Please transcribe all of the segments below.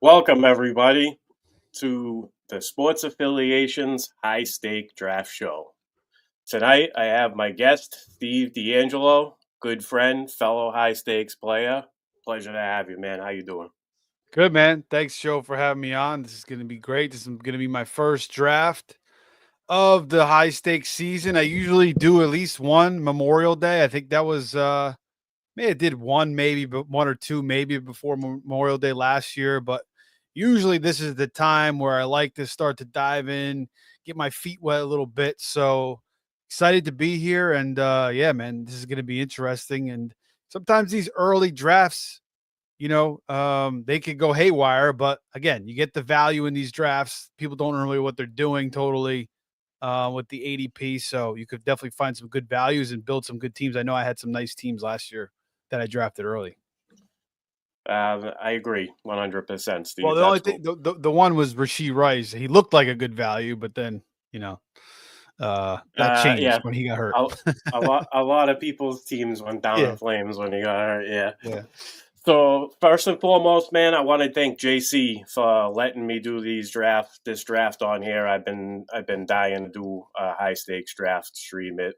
Welcome, everybody, to the Sports Affiliations High Stake Draft Show. Tonight, I have my guest, Steve Deangelo, good friend, fellow high stakes player. Pleasure to have you, man. How you doing? Good, man. Thanks, Joe, for having me on. This is going to be great. This is going to be my first draft of the high stakes season. I usually do at least one Memorial Day. I think that was maybe I did one, maybe, but one or two, maybe before Memorial Day last year. But usually this is the time where I like to start to dive in, get my feet wet a little bit. So excited to be here. And yeah, man, this is going to be interesting. And sometimes these early drafts, they could go haywire, but again, you get the value in these drafts. People don't know really what they're doing totally with the ADP. So you could definitely find some good values and build some good teams. I know I had some nice teams last year that I drafted early. I agree 100%, Steve. Well, the only thing, the one was Rashee Rice. He looked like a good value, but then, that changed Yeah, when he got hurt. a lot of people's teams went down in Yeah. flames when he got hurt. Yeah. Yeah. So first and foremost, man, I want to thank JC for letting me do this draft on here. I've been dying to do a high stakes draft, stream it,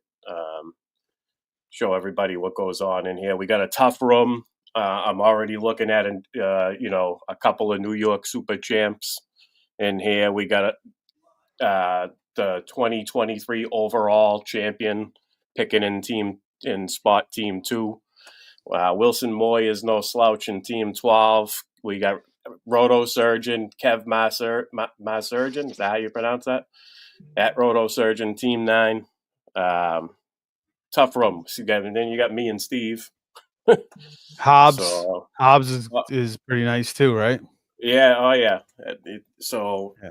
show everybody what goes on in here. We got a tough room. I'm already looking at a couple of New York Super Champs in here. We got the 2023 overall champion picking in spot team 2. Wilson Moy is no slouch in Team 12. We got Roto Surgeon, Kev Masurgeon. Is that how you pronounce that? At Roto Surgeon, Team 9. Tough room. And then you got me and Steve. Hobbs. So, Hobbs is pretty nice too, right? Yeah. Oh, yeah.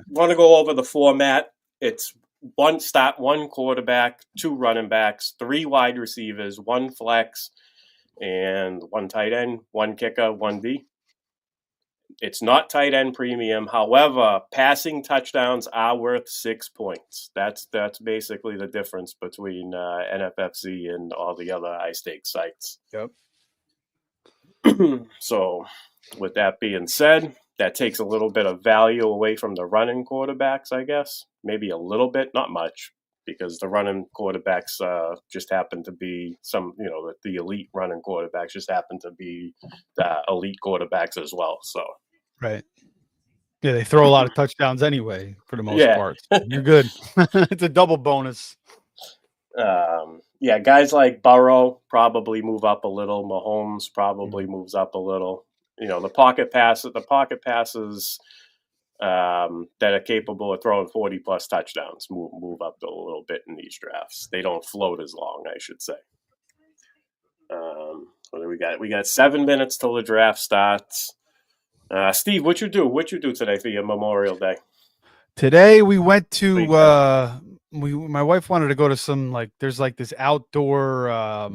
Want to go over the format. It's one quarterback, 2 running backs, 3 wide receivers, 1 flex, and 1 tight end, 1 kicker, 1 D. It's not tight end premium. However, passing touchdowns are worth 6 points. That's basically the difference between NFFC and all the other high stakes sites. Yep. So, with that being said, that takes a little bit of value away from the running quarterbacks, I guess. Maybe a little bit, not much, because the running quarterbacks just happen to be the elite running quarterbacks just happen to be the elite quarterbacks as well. So, right. Yeah, they throw a lot of touchdowns anyway, for the most part. You're good. It's a double bonus. Guys like Burrow probably move up a little. Mahomes probably moves up a little. The pocket passes that are capable of throwing 40-plus touchdowns move up a little bit in these drafts. They don't float as long, I should say. We got 7 minutes till the draft starts. Steve, what you do today for your Memorial Day? Today we went to my wife wanted to go to some there's this outdoor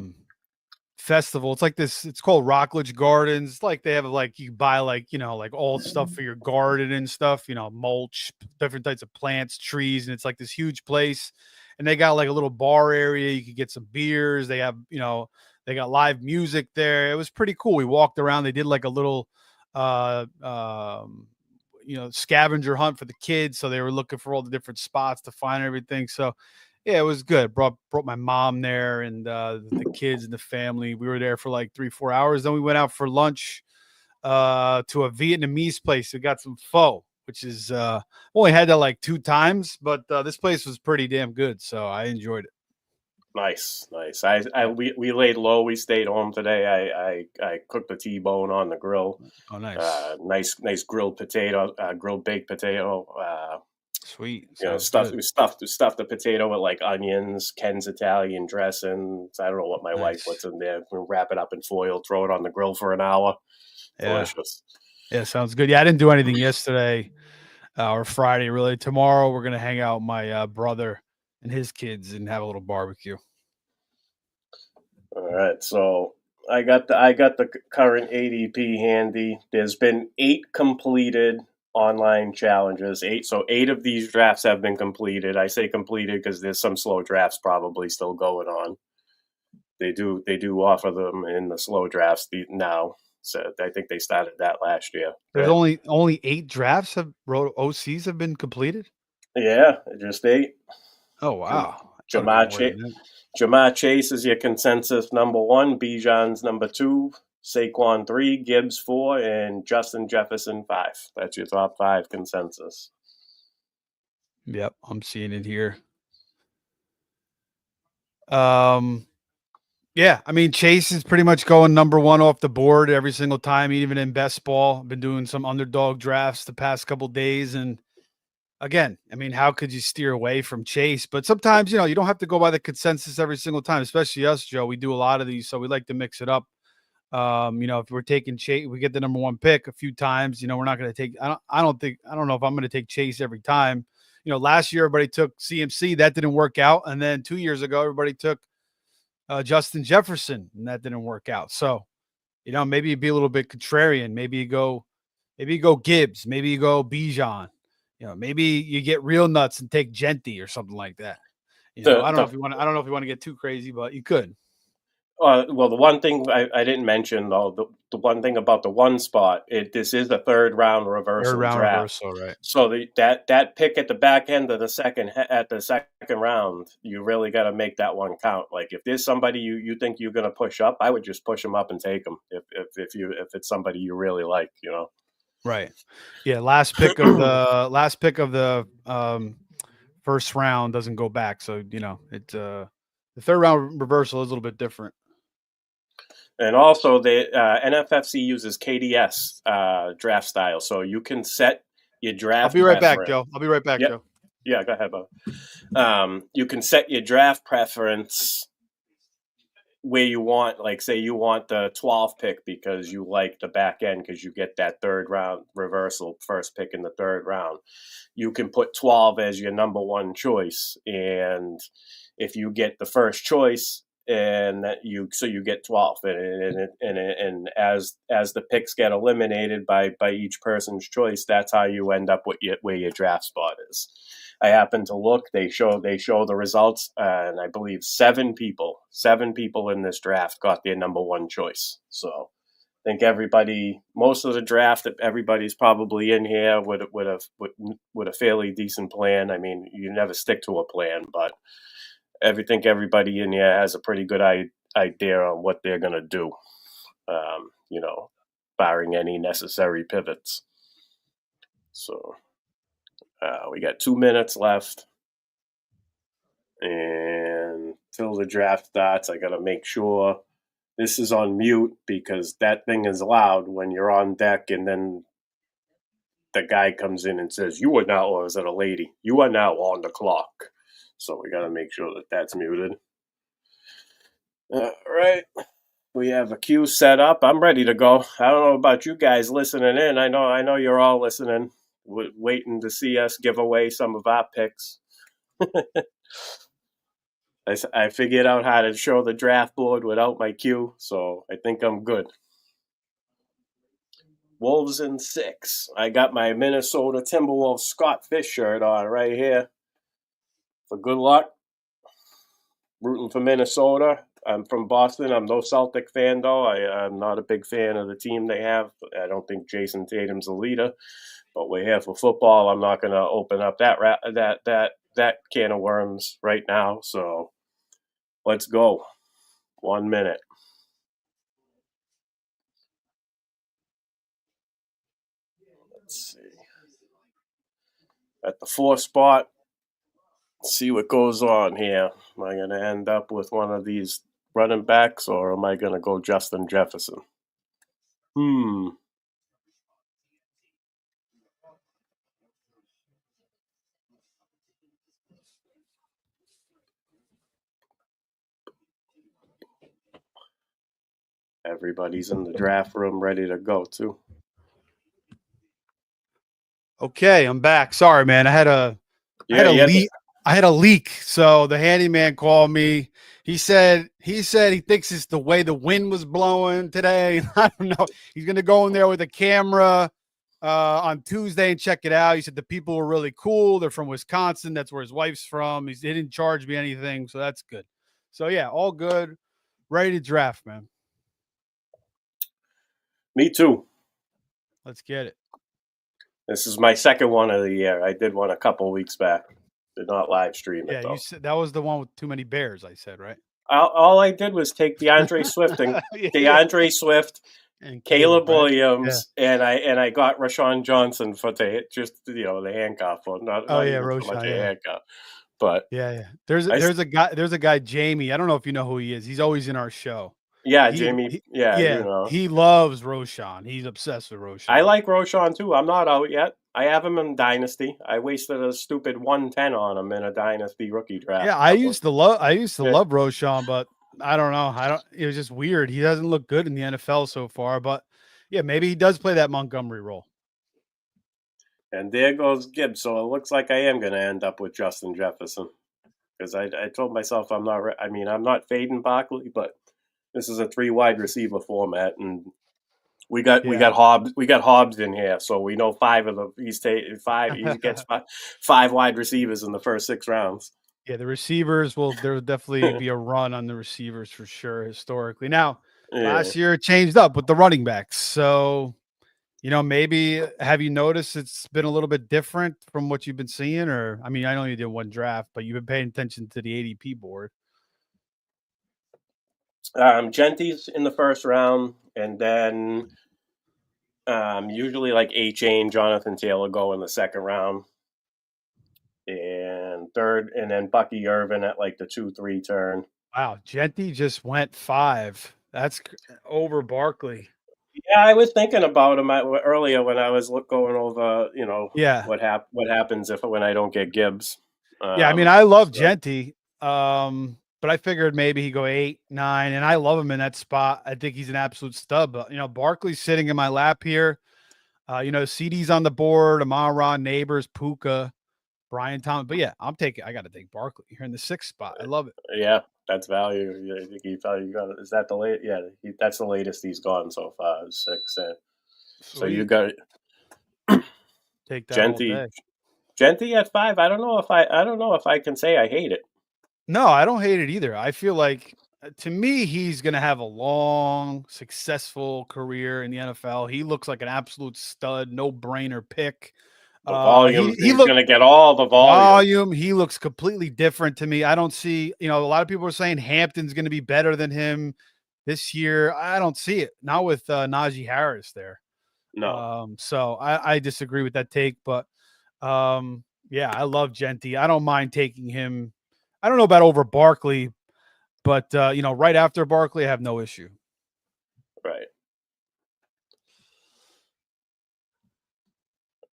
festival. It's called Rockledge Gardens. They have you buy all stuff for your garden and stuff, mulch, different types of plants, trees, and it's this huge place. And they got a little bar area. You could get some beers. They have, they got live music there. It was pretty cool. We walked around. They did a little scavenger hunt for the kids. So they were looking for all the different spots to find everything. So yeah, it was good. Brought my mom there and the kids and the family. We were there for 3-4 hours. Then we went out for lunch to a Vietnamese place. We got some pho, which is only had that 2 times, but this place was pretty damn good. So I enjoyed it. Nice. We laid low. We stayed home today. I cooked the T-bone on the grill. Oh, nice. Nice grilled potato, grilled baked potato. Sweet. We stuffed the potato with onions, Ken's Italian dressing. I don't know what my wife puts in there. We wrap it up in foil, throw it on the grill for an hour. Delicious. Yeah, sounds good. Yeah, I didn't do anything yesterday or Friday really. Tomorrow we're gonna hang out with my brother and his kids and have a little barbecue. All right, so I got the current ADP handy. There's been 8 completed online challenges. 8 of these drafts have been completed. I say completed because there's some slow drafts probably still going on. They do offer them in the slow drafts now. So I think they started that last year. There's only 8 drafts of OCs have been completed. Yeah, just 8. Oh wow! Jamar Chase is your consensus number 1. Bijan's number 2. Saquon 3. Gibbs 4. And Justin Jefferson 5. That's your top 5 consensus. Yep, I'm seeing it here. Yeah, I mean, Chase is pretty much going number 1 off the board every single time, even in best ball. I've been doing some underdog drafts the past couple days. And again, I mean, how could you steer away from Chase? But sometimes, you don't have to go by the consensus every single time, especially us, Joe. We do a lot of these, so we like to mix it up. If we're taking Chase, we get the number 1 pick a few times. We're not going to take, I don't know if I'm going to take Chase every time. Last year, everybody took CMC. That didn't work out. And then 2 years ago, everybody took Justin Jefferson, and that didn't work out. So, maybe you'd be a little bit contrarian. Maybe you go Gibbs. Maybe you go Bijan. Maybe you get real nuts and take Gentry or something like that. I don't know if you want to get too crazy, but you could. Well, the one thing I didn't mention, though, the one thing about the 1 spot, this is a third round reversal draft. Right. So that pick at the back end of the second round, you really got to make that one count. Like if there's somebody you think you're going to push up, I would just push them up and take them if it's somebody you really like, Right. Yeah. Last pick of the first round doesn't go back, so the third round reversal is a little bit different. And also, the NFFC uses KDS draft style, so you can set your draft. I'll be right back, Joe. Joe. Yeah, go ahead, Bob. You can set your draft preference where you want, like, say you want the 12th pick because you like the back end because you get that third round reversal, first pick in the third round. You can put 12 as your number 1 choice, and if you get the first choice, and you get 12, and as the picks get eliminated by each person's choice, that's how you end up with where your draft spot is. I happen to look; they show the results, and I believe 7 people in this draft got their number 1 choice. So I think most of the draft, everybody's probably in here with a fairly decent plan. I mean, you never stick to a plan, but I think everybody in here has a pretty good idea on what they're going to do, barring any necessary pivots. So we got 2 minutes left. And till the draft starts, I got to make sure this is on mute because that thing is loud when you're on deck and then the guy comes in and says, "You are now," or is it a lady? "You are now on the clock." So we got to make sure that that's muted. All right. We have a queue set up. I'm ready to go. I don't know about you guys listening in. I know you're all listening, waiting to see us give away some of our picks. I figured out how to show the draft board without my cue, so I think I'm good. Wolves in 6. I got my Minnesota Timberwolves Scott Fish shirt on right here. For good luck. Rooting for Minnesota. I'm from Boston. I'm no Celtic fan, though. I'm not a big fan of the team they have. I don't think Jason Tatum's a leader. But we're here for football. I'm not going to open up that can of worms right now. So let's go. 1 minute. Let's see. At the 4th spot, see what goes on here. Am I going to end up with one of these running backs, or am I going to go Justin Jefferson? Everybody's in the draft room ready to go, too. Okay, I'm back. Sorry, man. I had a leak. So the handyman called me. He said he thinks it's the way the wind was blowing today. I don't know. He's gonna go in there with a camera on Tuesday and check it out. He said the people were really cool. They're from Wisconsin. That's where his wife's from. He didn't charge me anything, so that's good. So yeah, all good. Ready to draft, man. Me too. Let's get it. This is my second one of the year. I did one a couple weeks back. Did not live stream it Yeah, you though. said that was the one with too many bears. I said right. All I did was take Yeah, DeAndre Swift, and Caleb, Caleb right? Yeah. Williams, and I got Rashawn Johnson for the handcuff, or Oh not yeah, even so much Roshan. a Yeah, handcuff, but yeah, yeah. There's I there's a guy Jamie. I don't know if you know who he is. He's always in our show. yeah, Jamie, yeah, Yeah, he loves Roshan. He's obsessed with I Roshan. like Roshan too. I'm not out yet. I have him in Dynasty. I wasted a stupid 110 on him in a Dynasty rookie draft Yeah, a couple. I used to Yeah. love Roshan, but I don't know. I don't. It was just weird. He doesn't look good in the NFL so far, but yeah, maybe he does play that Montgomery role. And there goes Gibbs. So it looks like I am going to end up with Justin Jefferson, because I told myself I'm not. I mean, I'm not fading Barkley, but this is a 3 wide receiver format, and we got Yeah. Hobbs in here, so we know 5 of the he gets 5 wide receivers in the first 6 rounds. Yeah, the receivers there will definitely be a run on the receivers for sure historically. Now, Yeah. last year it changed up with the running backs. So, maybe have you noticed it's been a little bit different from what you've been seeing? Or I mean, I know you did one draft, but you've been paying attention to the ADP board. Genty's in the first round, and then usually like A-Chain, Jonathan Taylor go in the second round, and third, and then Bucky Irvin at like the 2-3 turn. Wow, Genty just went 5. That's over Barkley. Yeah, I was thinking about him earlier when I was going over, Yeah. what happens when I don't get Gibbs. Yeah, I mean, I love So, Genty, but I figured maybe he'd go 8, 9, and I love him in that spot. I think he's an absolute stud. But Barkley's sitting in my lap here. CD's on the board, Amon-Ra, Neighbors, Puka, Brian Thomas. But yeah, I got to take Barkley here in the 6th spot. I love it. yeah, that's value. I think he probably got. Is that the late? Yeah, that's the latest he's gone so far. 6. So you Sweet. got Take that all Genty. day. Genty at 5. I don't know if I can say I hate it. No, I don't hate it either. I feel like to me, he's going to have a long, successful career in the NFL. He looks like an absolute stud, no brainer pick. The volume, He he's looked going to get all the volume. He looks completely different to me. I don't see, a lot of people are saying Hampton's going to be better than him this year. I don't see it. Not with Najee Harris there. No. So I disagree with that take, but yeah, I love Genty. I don't mind taking him. I don't know about over Barkley, but right after Barkley, I have no issue. Right.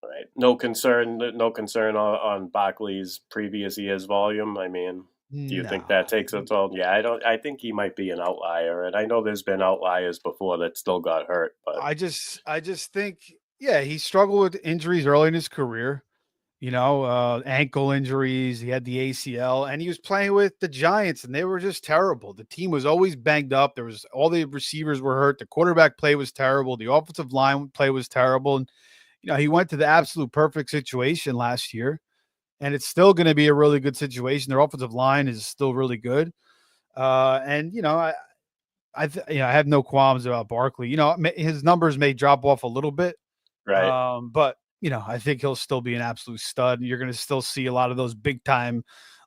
Right. No concern on Barkley's previous year's volume. I mean, do you think that takes a toll? Yeah, I think he might be an outlier, and I know there's been outliers before that still got hurt, but I just think, yeah, he struggled with injuries early in his career. Ankle injuries. He had the ACL, and he was playing with the Giants, and they were just terrible. The team was always banged up. All the receivers were hurt. The quarterback play was terrible. The offensive line play was terrible. And, he went to the absolute perfect situation last year, and it's still going to be a really good situation. Their offensive line is still really good. And, I have no qualms about Barkley. His numbers may drop off a little bit, right. but I think he'll still be an absolute stud. You're going to still see a lot of those big time,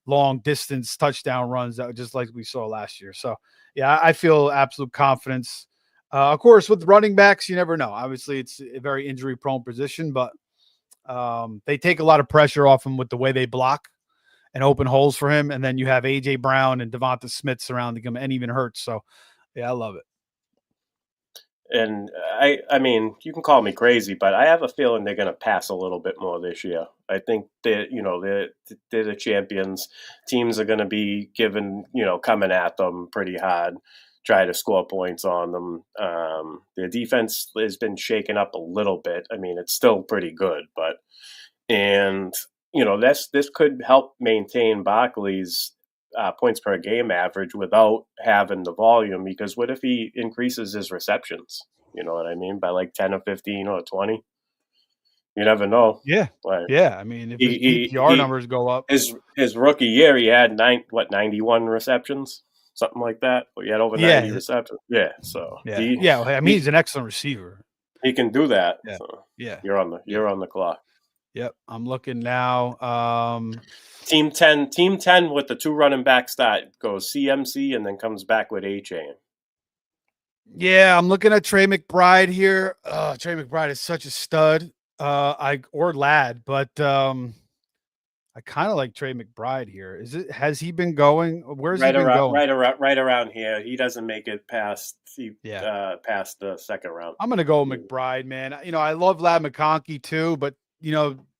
long distance touchdown runs that just like we saw last year. So yeah, I feel absolute confidence. Of course, with running backs, you never know. Obviously, it's a very injury prone position, but they take a lot of pressure off him with the way they block and open holes for him. And then you have AJ Brown and Devonta Smith surrounding him, and even Hurts. So yeah, I love it. And I mean, you can call me crazy, but I have a feeling they're going to pass a little bit more this year. I think that they're the champions. Teams are going to be coming at them pretty hard, try to score points on them. Their defense has been shaken up a little bit. I mean, it's still pretty good, but this could help maintain Barkley's points per game average without having the volume, because what if he increases his receptions? You know what I mean? By like 10 or 15 or 20. You never know. Yeah. Like, yeah. I mean, if his PPR numbers go up. His rookie year, he had 91 receptions. something like that. But he had over 90 Yeah. receptions. Yeah, so Yeah. I mean, he's an excellent receiver. he can do that. Yeah. So Yeah. you're on the clock. Yep. I'm looking now. Team 10 with the 2 running back start goes CMC and then comes back with HA. Yeah, I'm looking at Trey McBride here. Trey McBride is such a stud. Or lad, but I kind of like Trey McBride here. Has he been going? Where's he been going? Right around here. He doesn't make it past past the second round. I'm gonna go McBride, man. I love Lad McConkey too, but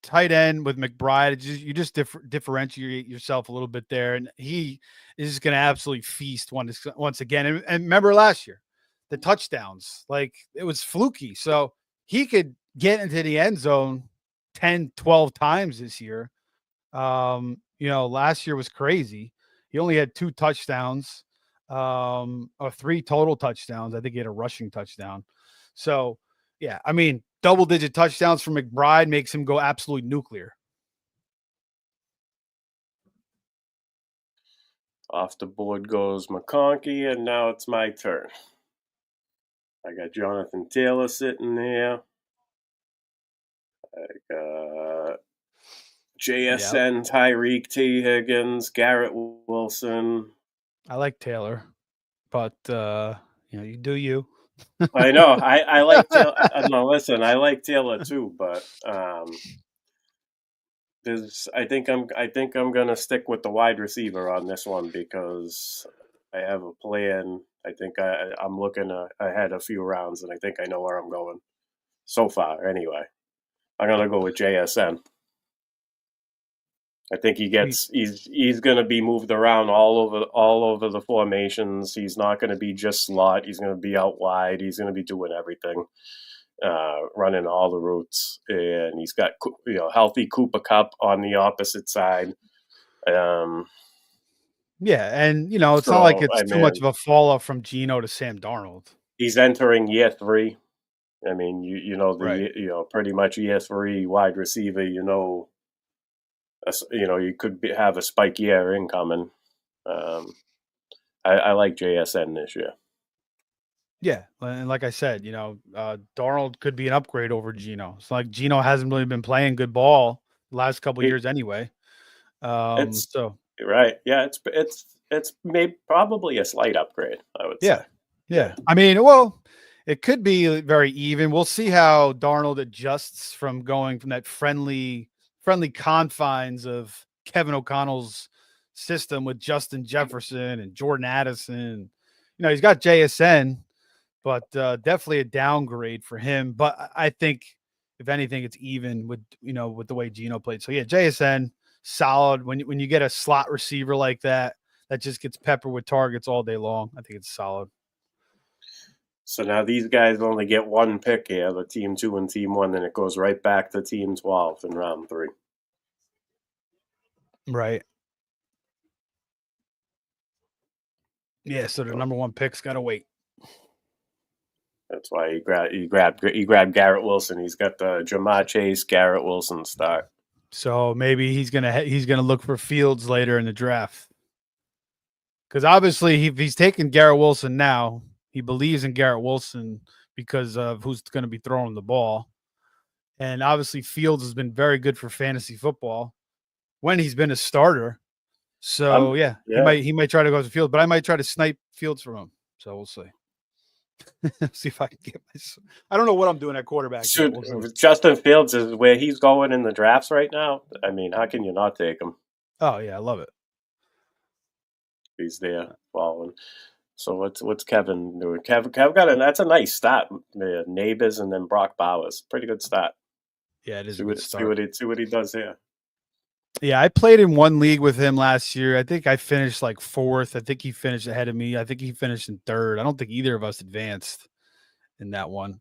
tight end with McBride, you just differentiate yourself a little bit there, and he is just gonna absolutely feast once again. And remember last year, the touchdowns, like it was fluky, so he could get into the end zone 10, 12 times this year. Last year was crazy. He only had 2 touchdowns, or 3 total touchdowns. I think he had a rushing touchdown. So, yeah, I mean, double-digit touchdowns for McBride makes him go absolutely nuclear. Off the board goes McConkey, and now it's my turn. I got Jonathan Taylor sitting there. I got JSN, Tyreek, T. Higgins, Garrett Wilson. I like Taylor, but you do you. I know. I like Taylor. No, listen, I like Taylor too, but I think I'm gonna stick with the wide receiver on this one because I have a plan. I think I'm looking ahead a few rounds, and I think I know where I'm going. So far, anyway, I'm gonna go with JSN. I think he's going to be moved around all over the formations. He's not going to be just slot. He's going to be out wide. He's going to be doing everything, running all the routes, and he's got healthy Cooper Kupp on the opposite side. Yeah, and it's not like it's too much of a fall off from Geno to Sam Darnold. He's entering year 3. I mean, Right. Pretty much year 3 wide receiver. You could have a spike year incoming. I like JSN this year. Yeah, and like I said, Darnold could be an upgrade over Geno. It's like Geno hasn't really been playing good ball the last couple of years anyway. So right, yeah, it's maybe probably a slight upgrade, I would say. Yeah. I mean, well, it could be very even. We'll see how Darnold adjusts from going from that friendly confines of Kevin O'Connell's system with Justin Jefferson and Jordan Addison. He's got JSN, but definitely a downgrade for him. But I think if anything, it's even with the way Geno played. So yeah, JSN solid. When you get a slot receiver like that just gets peppered with targets all day long, I think it's solid. So now these guys only get 1 pick here, the team 2 and team 1, then it goes right back to team 12 in round 3. Right. Yeah, so the number 1 pick's got to wait. That's why you grab Garrett Wilson. He's got the Jamar Chase, Garrett Wilson start. So maybe he's gonna look for Fields later in the draft. Because obviously, if he's taking Garrett Wilson now, he believes in Garrett Wilson because of who's going to be throwing the ball. And obviously, Fields has been very good for fantasy football when he's been a starter. So, he might try to go to Fields, but I might try to snipe Fields from him. So, we'll see. See if I can get I don't know what I'm doing at quarterback. Justin Fields is where he's going in the drafts right now. I mean, how can you not take him? Oh, yeah, I love it. He's there following. So what's Kevin doing? Kev got that's a nice stat. Neighbors and then Brock Bowers, pretty good stat. Yeah, it is. See what he does here. Yeah, I played in 1 league with him last year. I think I finished like 4th. I think he finished ahead of me. I think he finished in 3rd. I don't think either of us advanced in that one.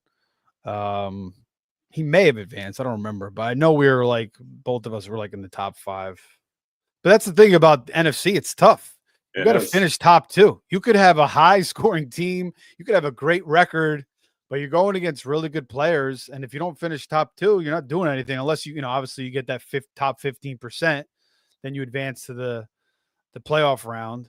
He may have advanced. I don't remember, but I know we were both of us were in the top 5. But that's the thing about NFC. It's tough. You got to finish top 2. You could have a high scoring team. You could have a great record, but you're going against really good players. And if you don't finish top 2, you're not doing anything unless obviously you get that top 15%, then you advance to the playoff round.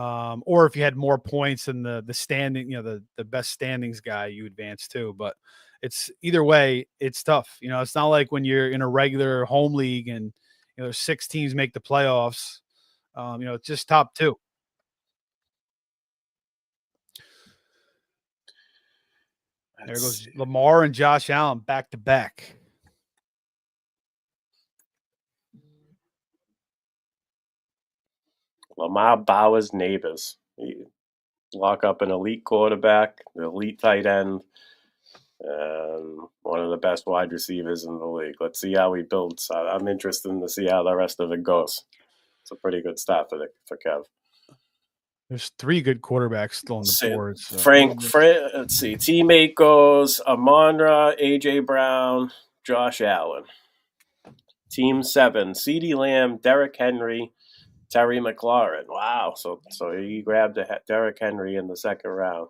Or if you had more points than the standing, the best standings guy, you advance too. But it's either way, it's tough. It's not like when you're in a regular home league and there's 6 teams make the playoffs. It's just top 2. There goes Lamar and Josh Allen back to back. Lamar Bauer's neighbors. Lock up an elite quarterback, an elite tight end, and one of the best wide receivers in the league. Let's see how he builds. I'm interested to see how the rest of it goes. It's a pretty good start for Kev. There's 3 good quarterbacks still on the board. So. Let's see. Teammate goes Amon-Ra, A.J. Brown, Josh Allen. Team 7, CeeDee Lamb, Derrick Henry, Terry McLaurin. Wow. So he grabbed Derrick Henry in the second round.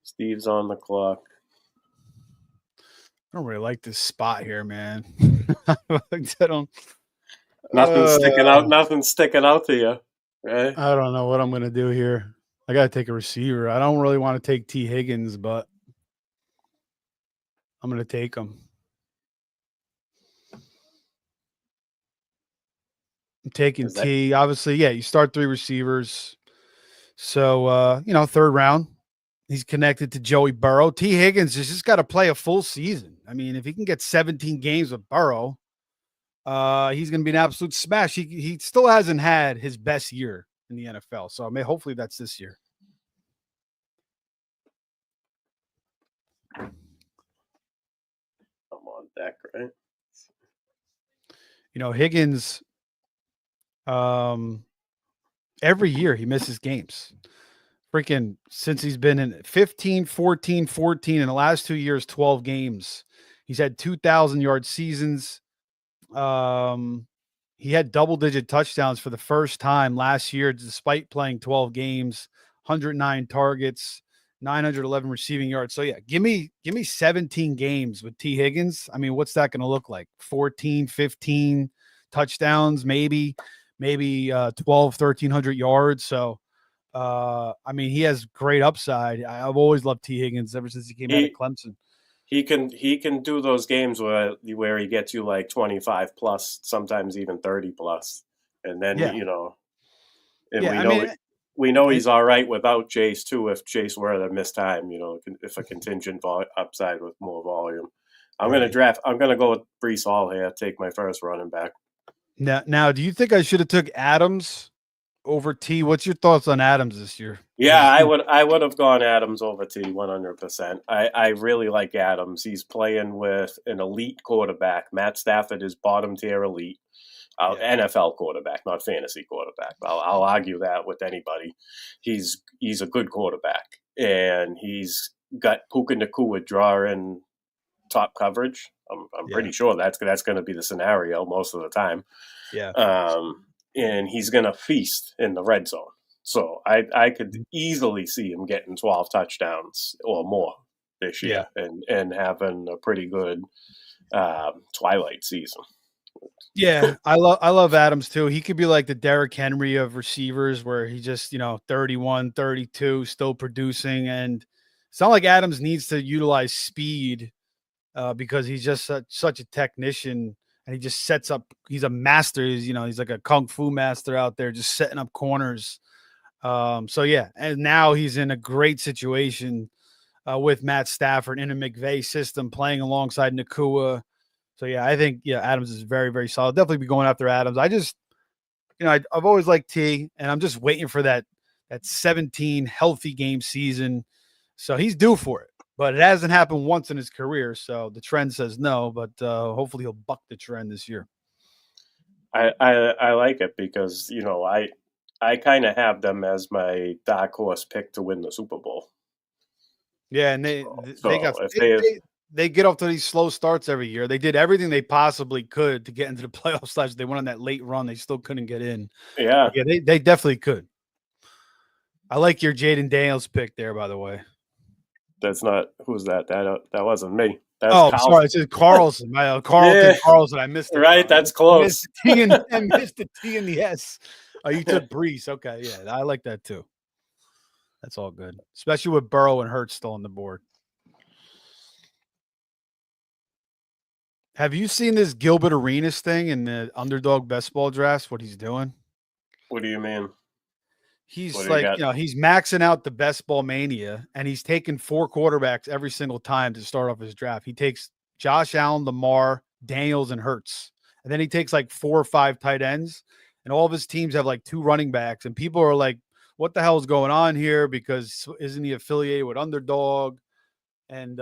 Steve's on the clock. I don't really like this spot here, man. Nothing's sticking out to you. Right? I don't know what I'm going to do here. I got to take a receiver. I don't really want to take T. Higgins, but I'm going to take him. I'm taking T. Obviously, yeah, you start 3 receivers. So, third round, he's connected to Joey Burrow. T. Higgins has just got to play a full season. I mean, if he can get 17 games with Burrow, he's going to be an absolute smash. He still hasn't had his best year in the NFL. So, hopefully that's this year. I'm on deck, right? Higgins, every year he misses games. Freaking since he's been in 15, 14, 14, in the last 2 years, 12 games. He's had 2,000-yard seasons. He had double-digit touchdowns for the first time last year, despite playing 12 games, 109 targets, 911 receiving yards. So yeah, give me 17 games with T. Higgins. What's that going to look like? 14, 15 touchdowns, maybe 12, 1,300 yards. So, he has great upside. I've always loved T. Higgins ever since he came out of Clemson. He can do those games where he gets you like 25 plus, sometimes even 30 plus, and then we know he's all right without Chase too. If Chase were to miss time, if a contingent upside with more volume, I'm going to go with Breece Hall here. Take my first running back. Now, do you think I should have took Adams over T? What's your thoughts on Adams this year? Yeah, I would have gone Adams over T 100%. I really like Adams. He's playing with an elite quarterback. Matt Stafford is bottom tier elite. NFL quarterback, not fantasy quarterback. I'll argue that with anybody. He's a good quarterback, and he's got Puka Nacua drawing top coverage. I'm pretty sure that's going to be the scenario most of the time. Yeah. And he's going to feast in the red zone. So I could easily see him getting 12 touchdowns or more this year and having a pretty good twilight season. Yeah, I love Adams too. He could be like the Derrick Henry of receivers where he just, 31, 32, still producing. And it's not like Adams needs to utilize speed because he's just such a technician. And he just sets up. He's a master. He's like a kung fu master out there, just setting up corners. So yeah, and now he's in a great situation with Matt Stafford in a McVay system, playing alongside Nacua. So yeah, I think Adams is very, very solid. Definitely be going after Adams. I just, I've always liked T, and I'm just waiting for that 17 healthy game season. So he's due for it. But it hasn't happened once in his career, so the trend says no. But hopefully he'll buck the trend this year. I like it because I kind of have them as my dark horse pick to win the Super Bowl. Yeah, and they get off to these slow starts every year. They did everything they possibly could to get into the playoffs. They went on that late run. They still couldn't get in. Yeah, they definitely could. I like your Jaden Daniels pick there, by the way. That's not who's that? That wasn't me. That's sorry, it's Carlson. Carlton Carlson. I missed it. Right, that's close. I missed the T and the S. Oh, you took Brees. Okay, yeah, I like that too. That's all good, especially with Burrow and Hurts still on the board. Have you seen this Gilbert Arenas thing in the underdog best ball drafts? What he's doing? What do you mean? What He's do you like, got? he's maxing out the best ball mania, and he's taking 4 quarterbacks every single time to start off his draft. He takes Josh Allen, Lamar, Daniels, and Hurts, and then he takes like 4 or 5 tight ends, and all of his teams have like 2 running backs, and people are like, "What the hell is going on here?" Because isn't he affiliated with Underdog? And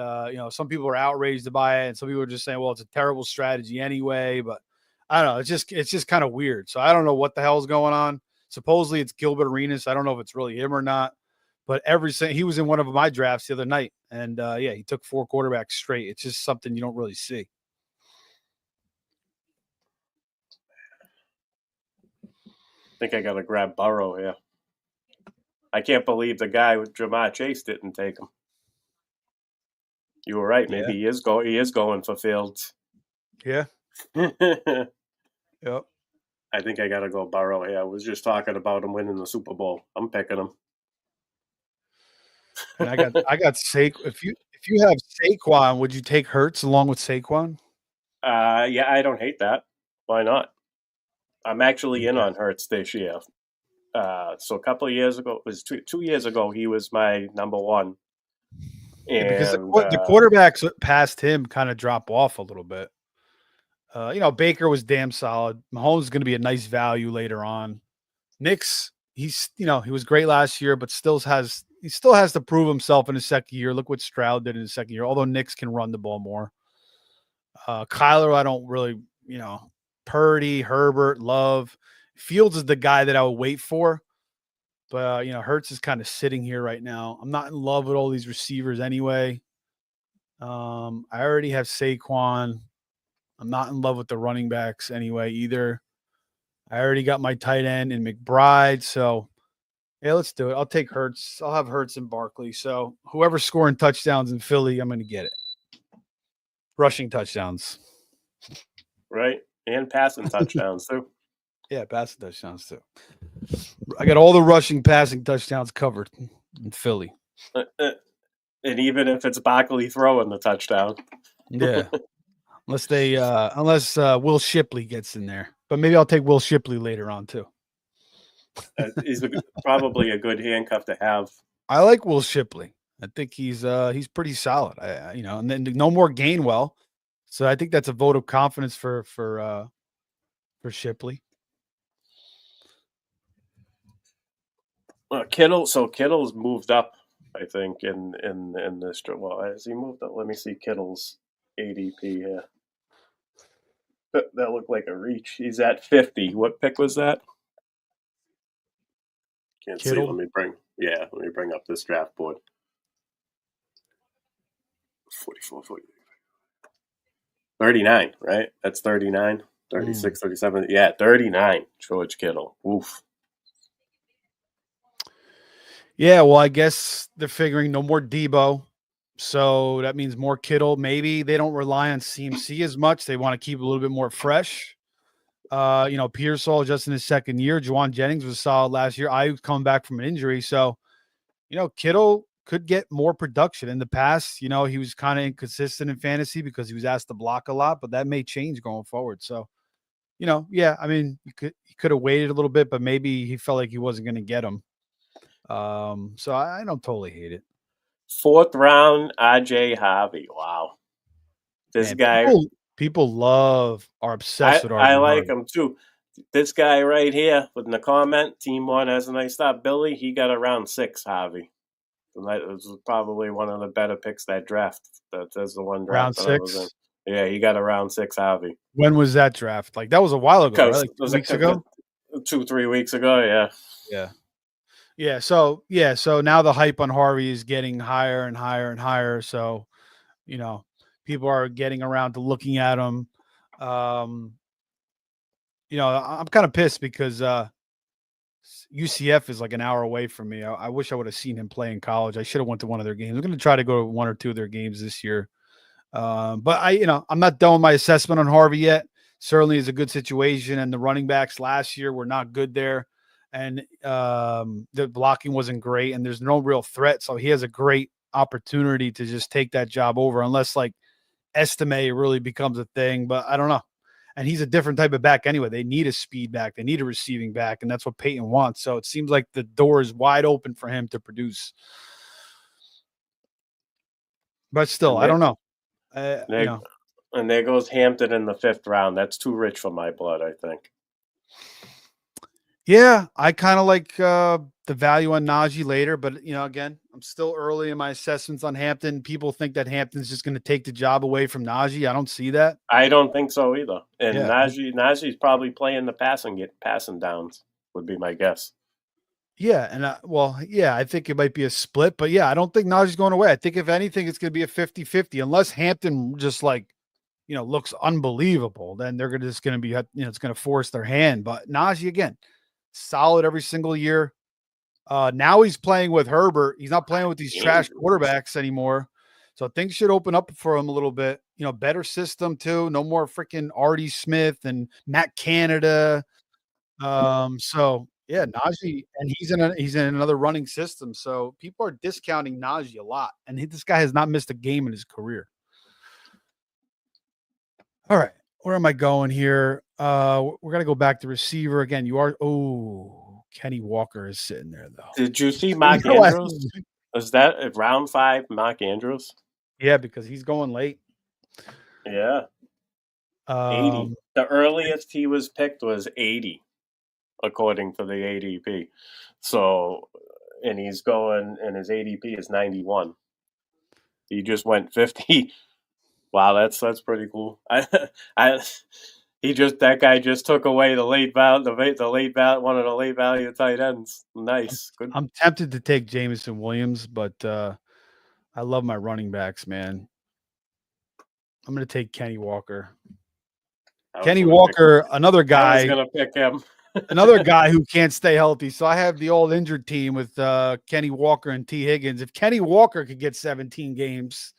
some people are outraged by it, and some people are just saying, "Well, it's a terrible strategy anyway." But I don't know. It's just kind of weird. So I don't know what the hell is going on. Supposedly it's Gilbert Arenas. I don't know if it's really him or not. But he was in one of my drafts the other night, and he took 4 quarterbacks straight. It's just something you don't really see. I think I got to grab Burrow here. I can't believe the guy with Jamar Chase didn't take him. You were right. Maybe he is going for Fields. Yeah. Yep. I think I got to go Burrow here. I was just talking about him winning the Super Bowl. I'm picking him. And I got Saquon. If you have Saquon, would you take Hurts along with Saquon? Yeah, I don't hate that. Why not? I'm actually in on Hurts this year. So a couple of years ago, it was 2 years ago, he was my number one. And, because the quarterbacks past him kind of drop off a little bit. Baker was damn solid. Mahomes is going to be a nice value later on. Nick's, he was great last year, but he still has to prove himself in his second year. Look what Stroud did in his second year, although Nick's can run the ball more. Kyler, I don't really, Purdy, Herbert, Love. Fields is the guy that I would wait for. But, Hurts is kind of sitting here right now. I'm not in love with all these receivers anyway. I already have Saquon. I'm not in love with the running backs anyway either. I already got my tight end in McBride. So, yeah, let's do it. I'll take Hurts. I'll have Hurts and Barkley. So, whoever's scoring touchdowns in Philly, I'm going to get it. Rushing touchdowns. Right. And passing touchdowns, too. Yeah, passing touchdowns, too. I got all the rushing, passing touchdowns covered in Philly. And even if it's Barkley throwing the touchdown. Yeah. Unless Will Shipley gets in there. But maybe I'll take Will Shipley later on, too. He's probably a good handcuff to have. I like Will Shipley. I think he's pretty solid. And then no more Gainwell. So I think that's a vote of confidence for Shipley. Kittle's moved up, I think, in this. Well, has he moved up? Let me see Kittle's ADP here. That looked like a reach. He's at 50. What pick was that? Can't Kittle? See. Let me bring up this draft board. 44, 39, right? That's 39, 36, 37. Yeah, 39, George Kittle. Oof. Yeah, well, I guess they're figuring no more Debo. So that means more Kittle. Maybe they don't rely on CMC as much. They want to keep a little bit more fresh. Pearsall just in his second year. Juwan Jennings was solid last year. Ayuk's coming back from an injury. So, Kittle could get more production. In the past, he was kind of inconsistent in fantasy because he was asked to block a lot, but that may change going forward. So, he could have waited a little bit, but maybe he felt like he wasn't going to get him. So I don't totally hate it. 4th round, RJ Harvey. Wow. This guy. People are obsessed with RJ I like him too. This guy right here with the comment, Team 1 has a nice stop. Billy, he got a round 6, Harvey. And that was probably one of the better picks that draft. That's the one draft. Round 6? Yeah, he got a round 6, Harvey. When was that draft? Like, that was a while ago, right? Like 2 weeks ago? 2-3 weeks ago, yeah. Yeah. Yeah, so now the hype on Harvey is getting higher and higher and higher. So, people are getting around to looking at him. I'm kind of pissed because UCF is like an hour away from me. I wish I would have seen him play in college. I should have went to one of their games. I'm going to try to go to 1 or 2 of their games this year. But I'm not done with my assessment on Harvey yet. Certainly is a good situation, and the running backs last year were not good there. and the blocking wasn't great, and there's no real threat. So he has a great opportunity to just take that job over, unless like Estime really becomes a thing. But I don't know. And he's a different type of back anyway. They need a speed back. They need a receiving back, and that's what Peyton wants. So it seems like the door is wide open for him to produce. But still, I don't know. And there goes Hampton in the 5th round. That's too rich for my blood, I think. Yeah, I kind of like the value on Najee later, but again, I'm still early in my assessments on Hampton. People think that Hampton's just going to take the job away from Najee. I don't see that. I don't think so either. And Yeah. Najee's probably playing the passing downs would be my guess. Yeah, and I think it might be a split, but yeah, I don't think Najee's going away. I think if anything, it's going to be a 50-50 unless Hampton just looks unbelievable. Then they're just going to be, it's going to force their hand. But Najee again, solid every single year. Now he's playing with Herbert. He's not playing with these trash quarterbacks anymore. So things should open up for him a little bit. Better system too. No more freaking Artie Smith and Matt Canada. So yeah, Najee, and he's in another running system. So people are discounting Najee a lot, and this guy has not missed a game in his career. All right, where am I going here? We're gonna go back to receiver again. Kenny Walker is sitting there though. Did you see Mark Andrews? Was that at round 5, Mark Andrews? Yeah, because he's going late. Yeah. 80. The earliest he was picked was 80, according to the ADP. So, and he's going, and his ADP is 91. He just went 50. Wow, that's pretty cool. That guy just took away the late value, one of the late value tight ends. Nice. Good. I'm tempted to take Jameson Williams, but I love my running backs, man. I'm going to take Kenny Walker. Kenny Walker, another guy. I was going to pick him. Another guy who can't stay healthy. So I have the all injured team with Kenny Walker and T. Higgins. If Kenny Walker could get 17 games,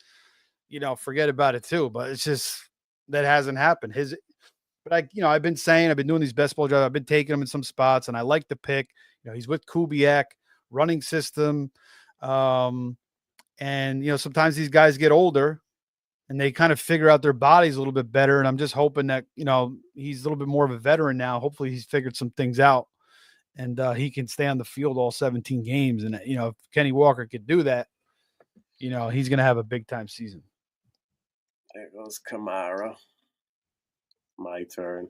forget about it too. But it's just that hasn't happened. I've been doing these best ball drives. I've been taking him in some spots, and I like the pick. He's with Kubiak, running system. And sometimes these guys get older and they kind of figure out their bodies a little bit better. And I'm just hoping that, he's a little bit more of a veteran now. Hopefully he's figured some things out and he can stay on the field all 17 games. And, if Kenny Walker could do that, he's going to have a big time season. There goes Kamara. My turn.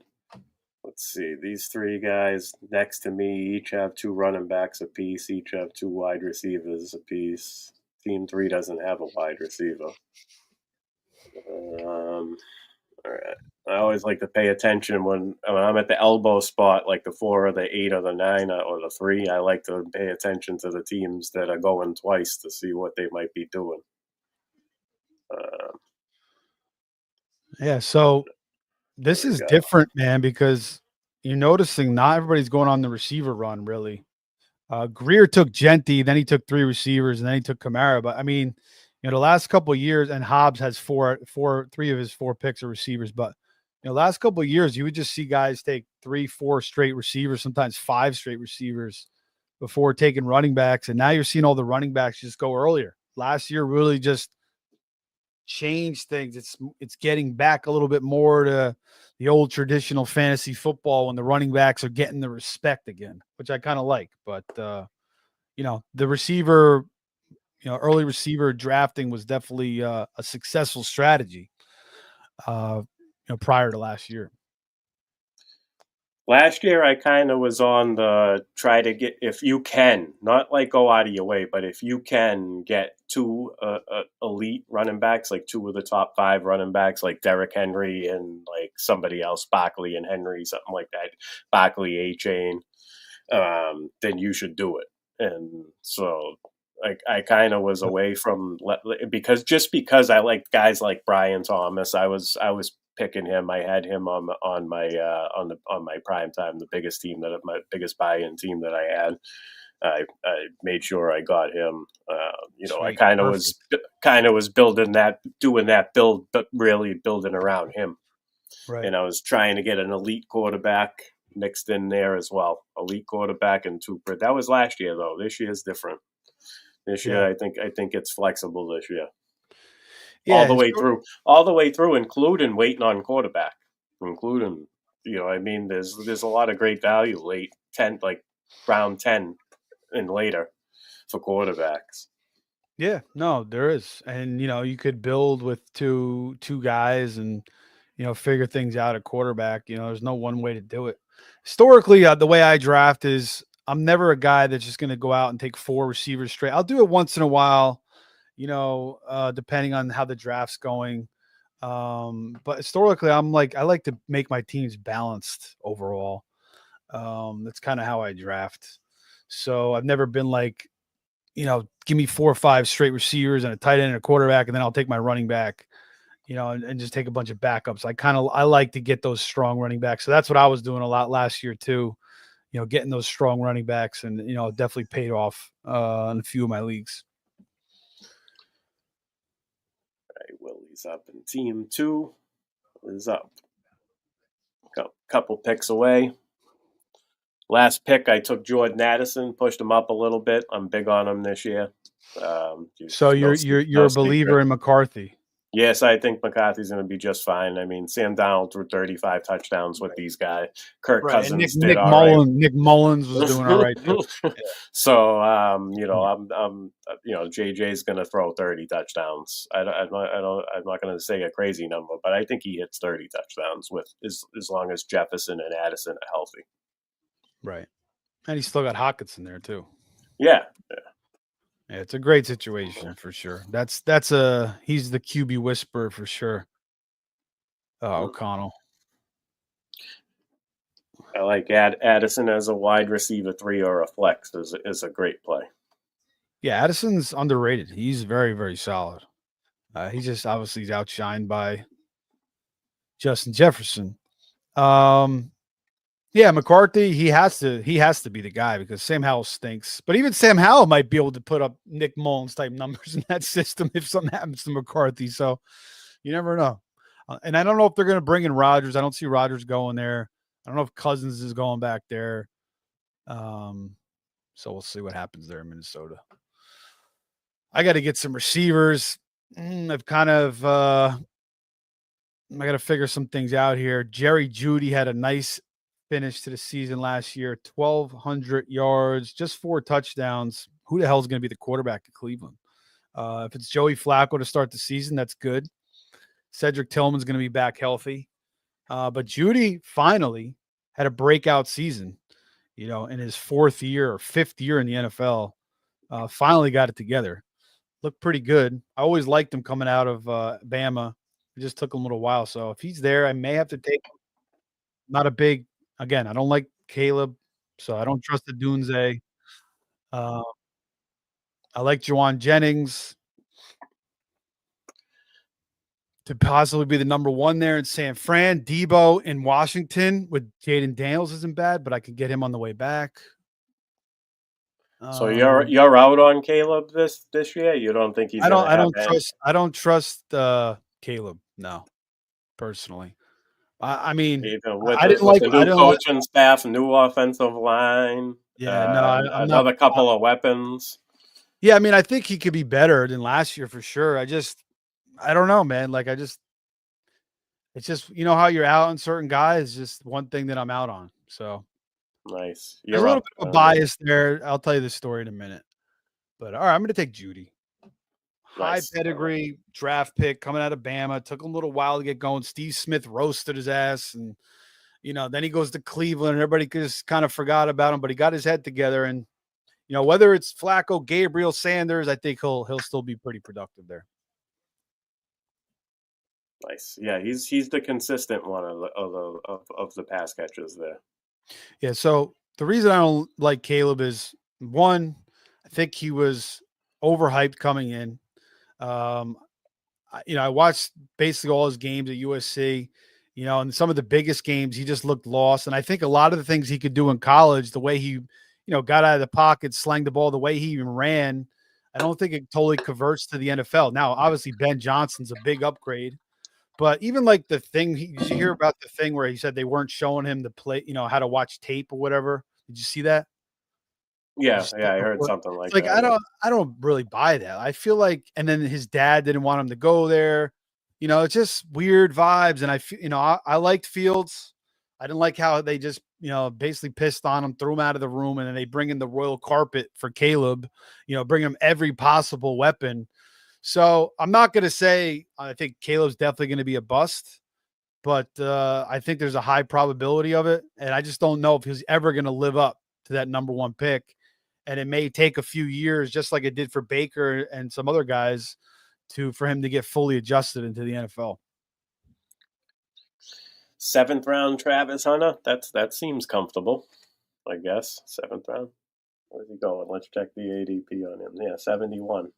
Let's see. These 3 guys next to me each have 2 running backs apiece. Each have 2 wide receivers apiece. Team 3 doesn't have a wide receiver. All right. I always like to pay attention when I'm at the elbow spot, like the 4 or the 8 or the 9 or the 3. I like to pay attention to the teams that are going twice to see what they might be doing. Yeah, so this is different, man, because you're noticing not everybody's going on the receiver run, really. Greer took Genty, then he took 3 receivers, and then he took Kamara. But, the last couple of years, and Hobbs has 3 of his 4 picks are receivers. But, last couple of years, you would just see guys take 3, 4 straight receivers, sometimes 5 straight receivers before taking running backs. And now you're seeing all the running backs just go earlier. Last year really just changed things. It's getting back a little bit more to the old traditional fantasy football when the running backs are getting the respect again, which I kind of like. But, the receiver – early receiver drafting was definitely a successful strategy, prior to last year. Last year, I kind of was on the try to get, if you can, not like go out of your way, but if you can get 2 elite running backs, like 2 of the top 5 running backs, like Derrick Henry and like somebody else, Barkley and Henry, something like that, Barkley, A-Chain, then you should do it. And so I kind of was away from because I like guys like Brian Thomas. I was picking him. I had him on my prime time, the biggest biggest buy-in team that I had. I made sure I got him. I kind of was doing that build, but really building around him. Right. And I was trying to get an elite quarterback mixed in there as well. Elite quarterback and two. That was last year though. This year is different. This year, I think it's flexible this year. Yeah, all the way through, including waiting on quarterback, including I mean, there's a lot of great value late 10, like round 10 and later for quarterbacks. Yeah, no, there is, and you could build with two guys and figure things out at quarterback. There's no one way to do it. Historically, the way I draft is I'm never a guy that's just going to go out and take 4 receivers straight. I'll do it once in a while, depending on how the draft's going. But historically, I like to make my teams balanced overall. That's kind of how I draft. So I've never been like, give me 4 or 5 straight receivers and a tight end and a quarterback, and then I'll take my running back, and just take a bunch of backups. I like to get those strong running backs. So that's what I was doing a lot last year too, getting those strong running backs, and, definitely paid off in a few of my leagues. Willie's up in team 2. Is up. Got a couple picks away. Last pick, I took Jordan Addison, pushed him up a little bit. I'm big on him this year. So you're a believer in McCarthy. Yes, I think McCarthy's going to be just fine. I mean, Sam Darnold threw 35 touchdowns with these guys. Kirk Cousins did Nick all Mullins, right. Nick Mullins was doing all right too. So, I'm JJ's going to throw 30 touchdowns. I'm not going to say a crazy number, but I think he hits 30 touchdowns with as long as Jefferson and Addison are healthy. Right, and he's still got Hawkinson there too. Yeah. Yeah, it's a great situation for sure. He's the QB whisperer for sure. O'Connell. I like Addison as a wide receiver 3 or a flex is a great play. Yeah, Addison's underrated. He's very, very solid. He's just obviously outshined by Justin Jefferson. Yeah, McCarthy, he has to be the guy because Sam Howell stinks. But even Sam Howell might be able to put up Nick Mullins type numbers in that system if something happens to McCarthy. So you never know. And I don't know if they're going to bring in Rodgers. I don't see Rodgers going there. I don't know if Cousins is going back there. So we'll see what happens there in Minnesota. I got to get some receivers. I've kind of I got to figure some things out here. Jerry Jeudy had a nice finish to the season last year, 1,200 yards, just 4 touchdowns. Who the hell is going to be the quarterback at Cleveland? If it's Joey Flacco to start the season, that's good. Cedric Tillman's going to be back healthy. But Jeudy finally had a breakout season, in his 4th year or 5th year in the NFL. Finally got it together. Looked pretty good. I always liked him coming out of Bama. It just took him a little while. So if he's there, I may have to take him. Not a big – again, I don't like Caleb, so I don't trust the Dunze. I like Juwan Jennings to possibly be the number 1 there in San Fran. Debo in Washington with Jaden Daniels isn't bad, but I could get him on the way back. So you're out on Caleb this year? You don't think he's? I don't trust Caleb. No, personally. I mean, I didn't like the new coaching staff, new offensive line. Yeah, another couple of weapons. Yeah, I mean, I think he could be better than last year for sure. I don't know, man. Like, it's just, how you're out on certain guys, just one thing that I'm out on. So nice. There's a little bit of a bias there. I'll tell you the story in a minute. But all right, I'm going to take Jeudy. Nice. High pedigree draft pick coming out of Bama. Took him a little while to get going. Steve Smith roasted his ass. And, then he goes to Cleveland and everybody just kind of forgot about him, but he got his head together. And, whether it's Flacco, Gabriel, Sanders, I think he'll still be pretty productive there. Nice. Yeah, he's the consistent one of the pass catchers there. Yeah, so the reason I don't like Caleb is, one, I think he was overhyped coming in. I watched basically all his games at USC, and some of the biggest games, he just looked lost. And I think a lot of the things he could do in college, the way he, got out of the pocket, slanged the ball, the way he even ran, I don't think it totally converts to the NFL. Now, obviously, Ben Johnson's a big upgrade, But even like the thing, did you hear about the thing where he said they weren't showing him the play, how to watch tape or whatever? Did you see that? Yeah, yeah, I heard something It's like like that. I don't really buy that. I feel like, and then his dad didn't want him to go there. It's just weird vibes. And I liked Fields. I didn't like how they just basically pissed on him, threw him out of the room, and then they bring in the royal carpet for Caleb. Bring him every possible weapon. So I'm not going to say I think Caleb's definitely going to be a bust, but I think there's a high probability of it, and I just don't know if he's ever going to live up to that number one pick. And it may take a few years, just like it did for Baker and some other guys, for him to get fully adjusted into the NFL. 7th round Travis Hunter. That seems comfortable, I guess. 7th round. Where's he going? Let's check the ADP on him. Yeah, 71.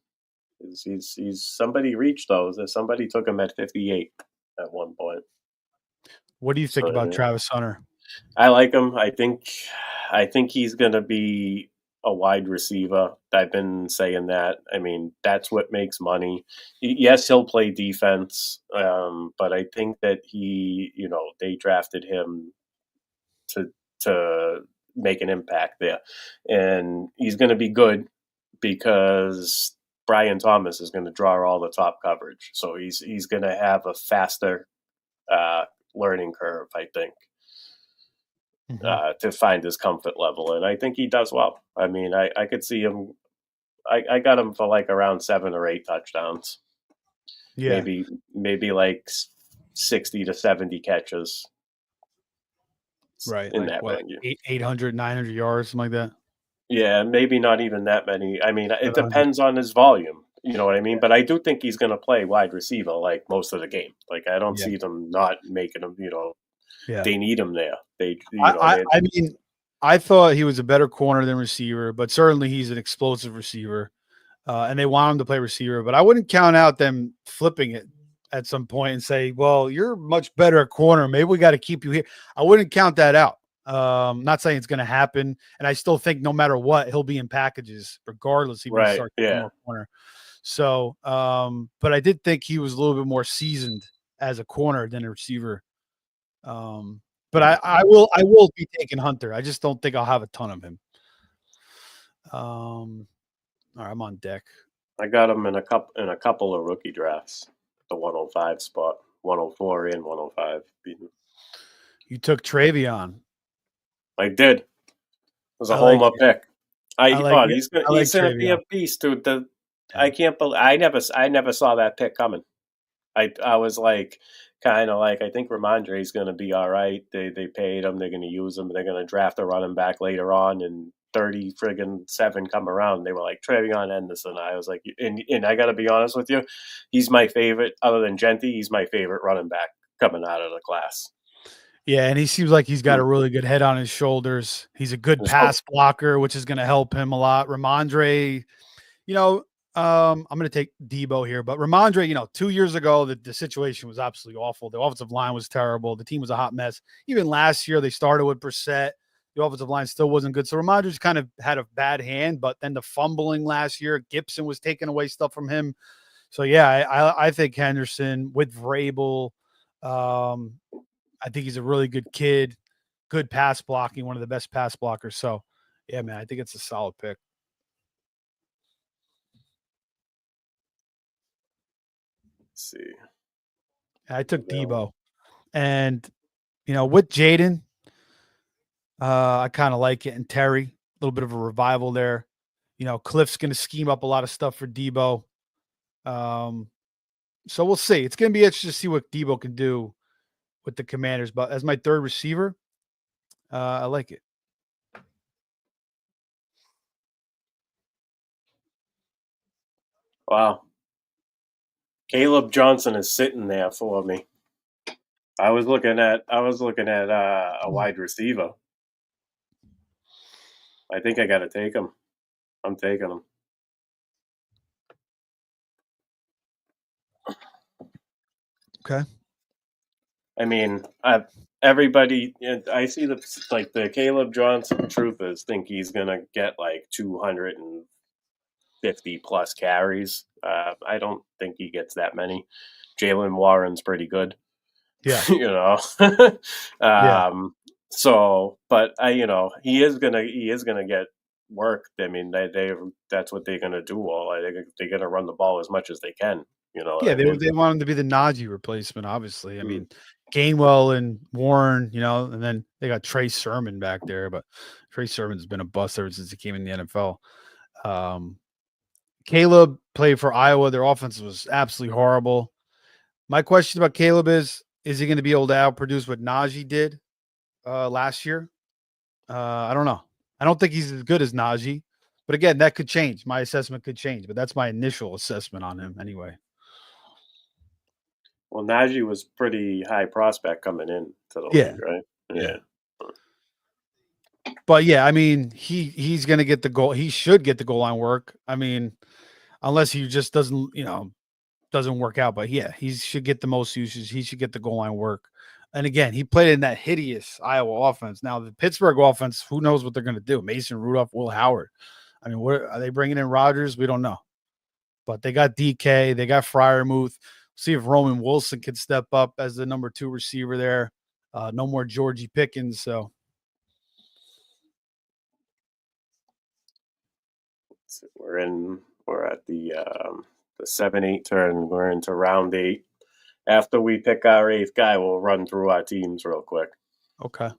He's somebody reached those. Somebody took him at 58 at one point. What do you think about Travis Hunter? I like him. I think he's going to be a wide receiver. I've been saying that. I mean, that's what makes money. Yes, he'll play defense, but I think that they drafted him to make an impact there, and he's going to be good because Brian Thomas is going to draw all the top coverage, so he's going to have a faster learning curve, I think. To find his comfort level, and I think he does well. I mean, I could see him. I got him for like around 7 or 8 touchdowns. Yeah, maybe like 60 to 70 catches. Right, in like that what, range. 800, 900 yards, something like that. Yeah, maybe not even that many. I mean, it depends on his volume. You know what I mean? Yeah. But I do think he's going to play wide receiver like most of the game. Like I don't Yeah. see them not making him. Yeah. They need him there. I mean, I thought he was a better corner than receiver, but certainly he's an explosive receiver, and they want him to play receiver. But I wouldn't count out them flipping it at some point and say, "Well, you're much better at corner. Maybe we got to keep you here." I wouldn't count that out. Not saying it's going to happen, and I still think no matter what, he'll be in packages regardless. Even if he starts more corner. So, but I did think he was a little bit more seasoned as a corner than a receiver. But I will be taking Hunter. I just don't think I'll have a ton of him. All right, I'm on deck. I got him in a couple of rookie drafts. The 105 spot, 104 and 105. You took Travion. I did. It was a homer pick. He's gonna be a beast, dude. I can't believe I never saw that pick coming. I was like, kind of like, I think Ramondre is going to be all right. They paid him. They're going to use him. They're going to draft a running back later on, and 7 come around. They were like, Travion Henderson. I was like, and I got to be honest with you, he's my favorite, other than Genty, he's my favorite running back coming out of the class. Yeah, and he seems like he's got a really good head on his shoulders. He's a good pass blocker, which is going to help him a lot. Ramondre, I'm going to take Debo here, but Ramondre, 2 years ago, the situation was absolutely awful. The offensive line was terrible. The team was a hot mess. Even last year, they started with Brissett. The offensive line still wasn't good. So Ramondre's kind of had a bad hand, but then the fumbling last year, Gibson was taking away stuff from him. So, yeah, I think Henderson with Vrabel, I think he's a really good kid, good pass blocking, one of the best pass blockers. So, yeah, man, I think it's a solid pick. See, I took Debo, and with Jaden, I kind of like it, and Terry, a little bit of a revival there. Cliff's going to scheme up a lot of stuff for Debo, so we'll see. It's going to be interesting to see what Debo can do with the Commanders. But as my third receiver, I like it. Wow. Caleb Johnson is sitting there for me. I was looking at a wide receiver. I think I got to take him. I'm taking him. Okay. I mean, everybody. I see the Caleb Johnson truthers think he's gonna get like 250 plus carries. I don't think he gets that many. Jalen Warren's pretty good. Yeah. Yeah. So, but he is gonna get work. I mean, they that's what they're gonna do. They're gonna run the ball as much as they can. Yeah, I mean, they want him to be the Najee replacement, obviously. I mm. mean, Gainwell and Warren, and then they got Trey Sermon back there, but Trey Sermon's been a bust ever since he came in the NFL. Caleb played for Iowa. Their offense was absolutely horrible. My question about Caleb is he going to be able to outproduce what Najee did last year? I don't know. I don't think he's as good as Najee, but again, that could change. My assessment could change, but that's my initial assessment on him anyway. Well, Najee was pretty high prospect coming in to the league, right? Yeah. But yeah, I mean, he's going to get the goal. He should get the goal line work. I mean, unless he just doesn't work out. But yeah, he should get the most usage. He should get the goal line work. And again, he played in that hideous Iowa offense. Now the Pittsburgh offense, who knows what they're going to do? Mason Rudolph, Will Howard. I mean, what are they bringing in? Rodgers? We don't know. But they got DK, they got Freiermuth. See if Roman Wilson can step up as the number 2 receiver there. No more Georgie Pickens. So we're at the 7-8 turn. We're into round 8. After we pick our 8th guy, we'll run through our teams real quick. Okay.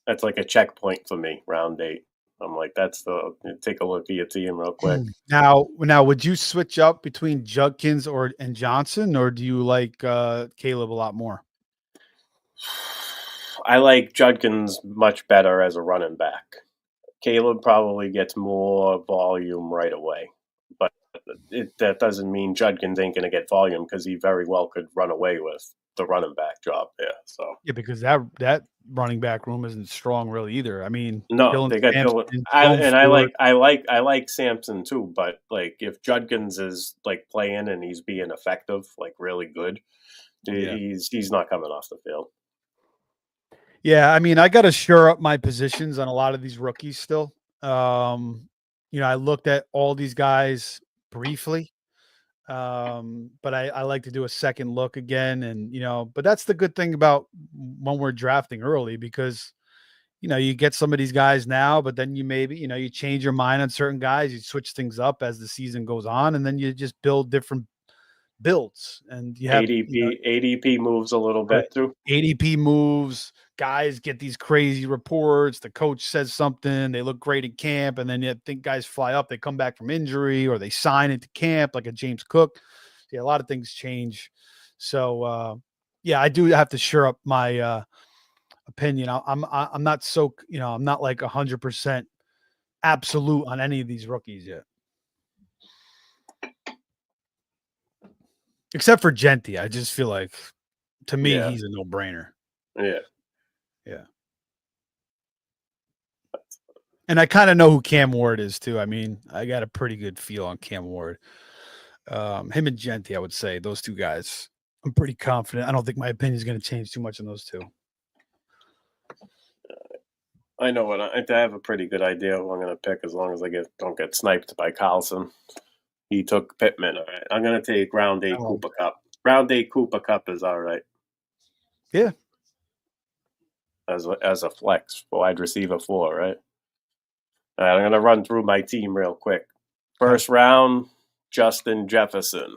That's like a checkpoint for me, round 8. I'm like, take a look at your team real quick. Now, would you switch up between Judkins and Johnson, or do you like Caleb a lot more? I like Judkins much better as a running back. Caleb probably gets more volume right away, but that doesn't mean Judkins ain't going to get volume because he very well could run away with the running back job there. So yeah, because that running back room isn't strong really either. I mean, no, they got Dylan. I like Sampson too, but like if Judkins is like playing and he's being effective, like really good, he's not coming off the field. Yeah, I mean, I got to shore up my positions on a lot of these rookies still. I looked at all these guys briefly, but I like to do a second look again. And, but that's the good thing about when we're drafting early because, you get some of these guys now, but then you maybe, you change your mind on certain guys, you switch things up as the season goes on, and then you just build different builds. And you have ADP moves a little bit through. ADP moves. Guys get these crazy reports. The coach says something. They look great at camp. And then you think guys fly up. They come back from injury or they sign into camp like a James Cook. Yeah, a lot of things change. So, I do have to shore up my opinion. I'm not so, I'm not like 100% absolute on any of these rookies yet. Except for Genti. I just feel like, to me, he's a no-brainer. Yeah. Yeah. And I kind of know who Cam Ward is too. I mean, I got a pretty good feel on Cam Ward. Him and Genti, I would say, those two guys. I'm pretty confident. I don't think my opinion is going to change too much on those two. I know I have a pretty good idea who I'm going to pick as long as I don't get sniped by Carlton. He took Pittman. All right. I'm going to take round 8 Cooper Kupp. Round 8 Cooper Kupp is all right. Yeah. As a flex, wide receiver 4, right? All right, I'm going to run through my team real quick. First round, Justin Jefferson.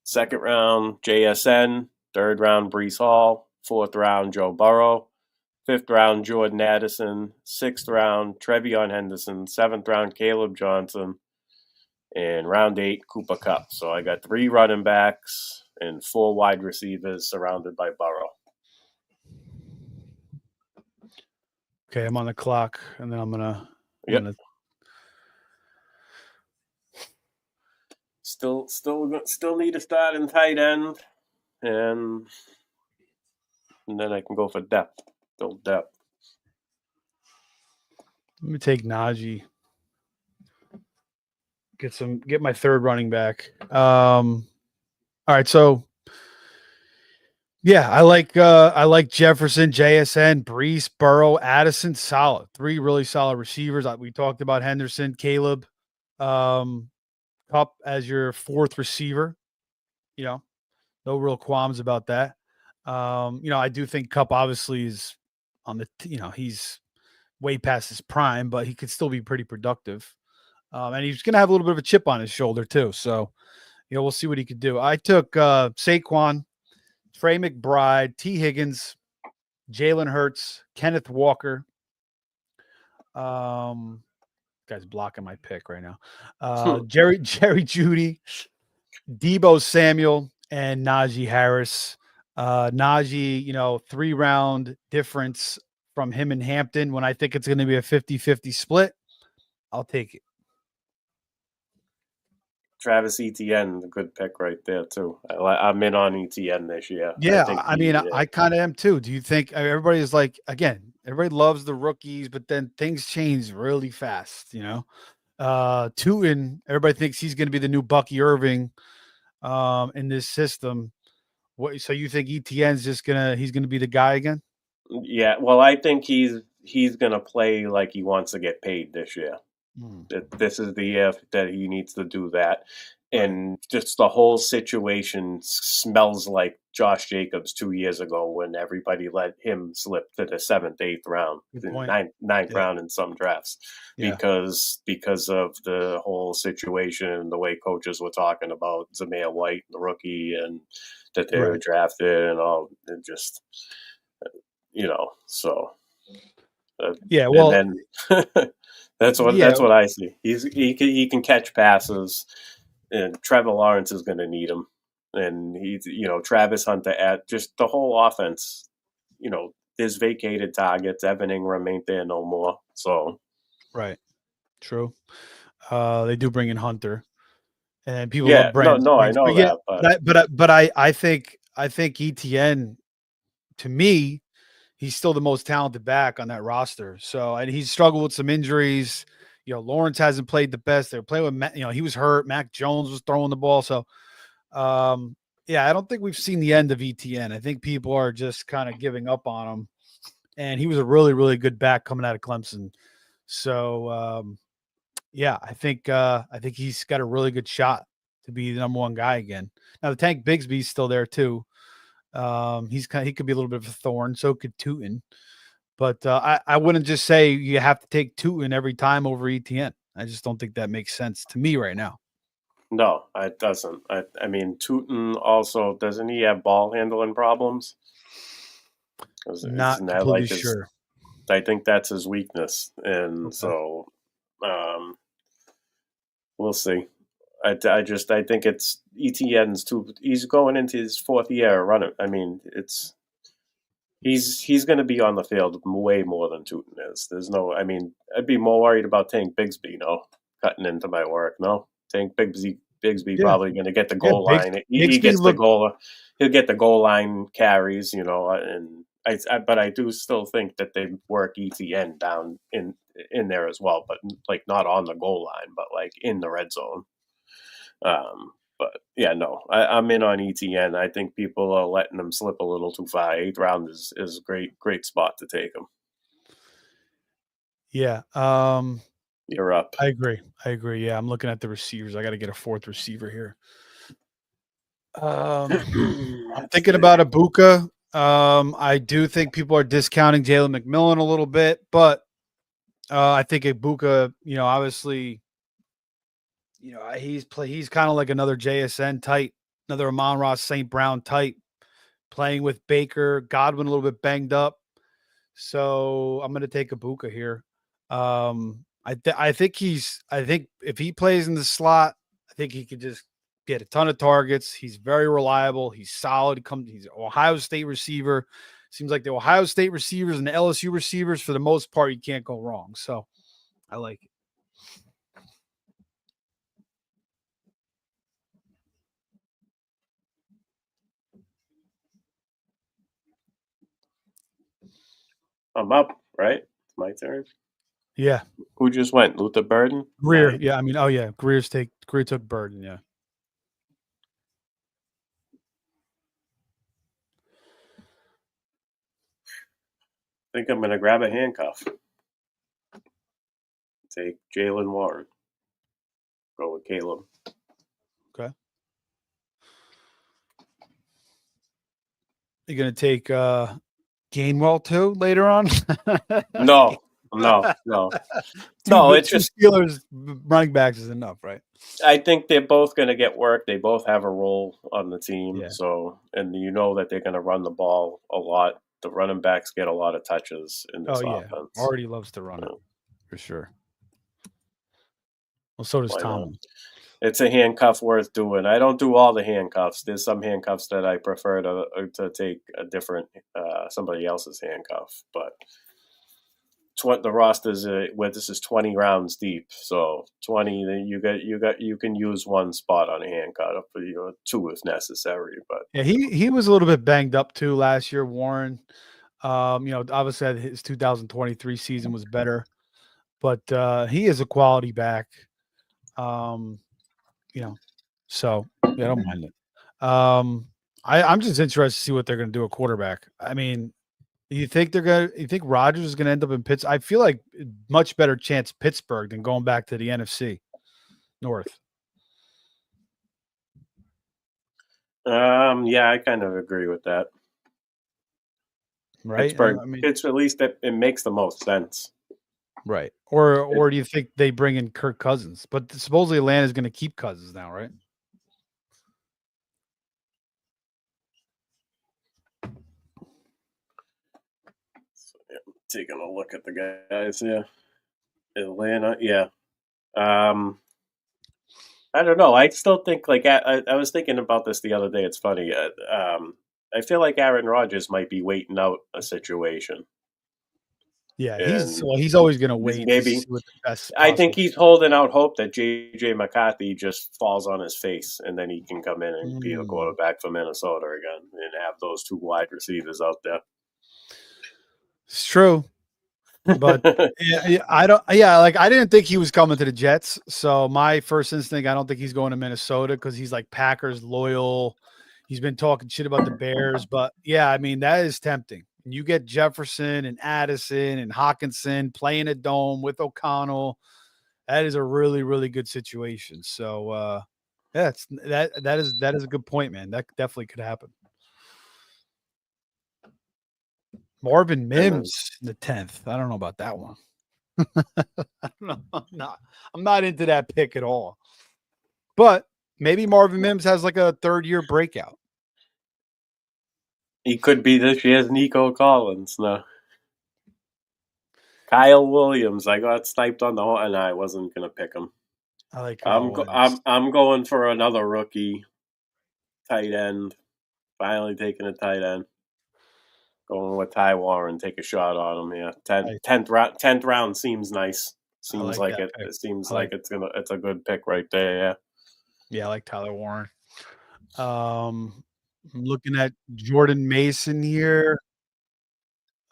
Second round, JSN. Third round, Breece Hall. Fourth round, Joe Burrow. Fifth round, Jordan Addison. Sixth round, Trevion Henderson. Seventh round, Caleb Johnson. And round 8, Cooper Kupp. So I got 3 running backs and 4 wide receivers surrounded by Burrow. Okay, I'm on the clock, and then I'm gonna. Still need a starting tight end, and then I can go for depth. Build depth. Let me take Najee. Get my third running back. All right, so. Yeah, I like Jefferson, JSN, Breece, Burrow, Addison, solid. 3 really solid receivers. We talked about Henderson, Caleb. Kupp as your fourth receiver. No real qualms about that. I do think Kupp obviously is on the, he's way past his prime, but he could still be pretty productive. And he's going to have a little bit of a chip on his shoulder too. So, we'll see what he could do. I took Saquon, Trey McBride, T. Higgins, Jalen Hurts, Kenneth Walker. Guy's blocking my pick right now. Jerry Jeudy, Debo Samuel, and Najee Harris. Najee, 3-round difference from him and Hampton. When I think it's going to be a 50-50 split, I'll take it. Travis Etienne, a good pick right there too. I'm in on Etienne this year. Yeah, I kind of am too. Do you think everybody is like, again, everybody loves the rookies, but then things change really fast, Tootin, everybody thinks he's going to be the new Bucky Irving in this system. So you think Etienne's he's gonna be the guy again? Yeah, well, I think he's gonna play like he wants to get paid this year. This is the year that he needs to do that. And just the whole situation smells like Josh Jacobs 2 years ago when everybody let him slip to the 7th, 8th round, ninth round in some drafts because of the whole situation and the way coaches were talking about Zamir White, the rookie, and that they were drafted and all, and just so. Well, and then that's what I see. He can catch passes, and Trevor Lawrence is going to need him, and he's Travis Hunter at just the whole offense. There's vacated targets. Evan Ingram ain't there no more. So true. They do bring in Hunter, and people love Brent. No, I know that, but I think Etienne, to me, he's still the most talented back on that roster. So, and he's struggled with some injuries. Lawrence hasn't played the best. They're playing with Matt, he was hurt. Mac Jones was throwing the ball. So, I don't think we've seen the end of ETN. I think people are just kind of giving up on him. And he was a really, really good back coming out of Clemson. So, I think he's got a really good shot to be the number one guy again. Now, the Tank Bigsby's still there too. He could be a little bit of a thorn. So could Tootin. But I wouldn't just say you have to take Tootin every time over ETN. I just don't think that makes sense to me right now. No, it doesn't. I mean, Tootin also, doesn't he have ball handling problems? Not completely sure. I think that's his weakness, and so we'll see. I think it's ETN's too. He's going into his 4th year running. I mean, he's going to be on the field way more than Tootin is. There's no. I mean, I'd be more worried about Tank Bigsby, cutting into my work. No, Tank Bigsby probably going to get the goal line. He gets the goal. He'll get the goal line carries, and but I do still think that they work ETN down in there as well, but like not on the goal line, but like in the red zone. But yeah, no, I'm in on ETN. I think people are letting them slip a little too far. 8th round is a great spot to take them. Yeah. You're up. I agree. Yeah, I'm looking at the receivers. I got to get a 4th receiver here. I'm thinking about Ibuka. I do think people are discounting Jalen McMillan a little bit, but I think Ibuka, obviously, he's kind of like another JSN type, another Amon-Ra St. Brown type, playing with Baker, Godwin a little bit banged up. So I'm going to take Ibuka here. I think if he plays in the slot, I think he could just get a ton of targets. He's very reliable. He's solid. He's an Ohio State receiver. Seems like the Ohio State receivers and the LSU receivers, for the most part, you can't go wrong. So I like it. I'm up, right? It's my turn. Yeah. Who just went? Luther Burden? Greer. Nice. Yeah. I mean, Greer took Burden. Yeah. I think I'm going to grab a handcuff. Take Jalen Warren. Go with Caleb. You gonna take Gainwell too later on? No, no, no, no. Two It's two just Steelers running backs is enough, right? I think they're both going to get work. They both have a role on the team. Yeah. So, and you know that they're going to run the ball a lot. The running backs get a lot of touches in Oh this yeah. offense. Already loves to run it So, for sure. Well, so does why not? Tomlin. It's a handcuff worth doing. I don't do all the handcuffs. There's some handcuffs that I prefer to take a different somebody else's handcuff, but the rosters where this is 20 rounds deep, so 20 then you can use one spot on a handcuff, for two if necessary. But Yeah, he was a little bit banged up too last year, Warren. Obviously his 2023 season was better, but he is a quality back. Um, so yeah, I don't mind it. I'm just interested to see what they're going to do at quarterback. I mean, you think Rodgers is going to end up in Pittsburgh? I feel like much better chance Pittsburgh than going back to the NFC North. yeah, I kind of agree with that. Right? Pittsburgh, I mean, it's at least it makes the most sense. right. Or do you think they bring in Kirk Cousins? But supposedly Atlanta's going to keep Cousins now, right? So, yeah, taking a look at the guys, yeah. Atlanta, yeah. I don't know. I still think I was thinking about this the other day. It's funny. I feel like Aaron Rodgers might be waiting out a situation. Yeah, And he's always going to wait to see maybe what the best I think possible. he's holding out hope that J.J. McCarthy just falls on his face and then he can come in and be the quarterback for Minnesota again and have those two wide receivers out there. It's true. But yeah, I don't. Yeah, like I didn't think he was coming to the Jets. So my first instinct, I don't think he's going to Minnesota because he's like Packers loyal. He's been talking shit about the Bears, but yeah, I mean that is tempting. You get Jefferson and Addison and Hawkinson playing a dome with O'Connell. That is a really, really good situation. So yeah, that is a good point, man. That definitely could happen. Marvin Mims in the 10th. I don't know about that one. I don't know. I'm not into that pick at all. But maybe Marvin Mims has like a third-year breakout. He could be this year's Nico Collins. No. Kyle Williams. I got sniped on the horn, and I wasn't gonna pick him. I like Kyle Williams. I'm going for another rookie tight end. Finally taking a tight end. Going with Ty Warren, take a shot on him. Yeah, 10th round seems nice. Seems like it. Pick. It seems like it's a good pick right there. Yeah. Yeah, I like Tyler Warren. I'm looking at Jordan Mason here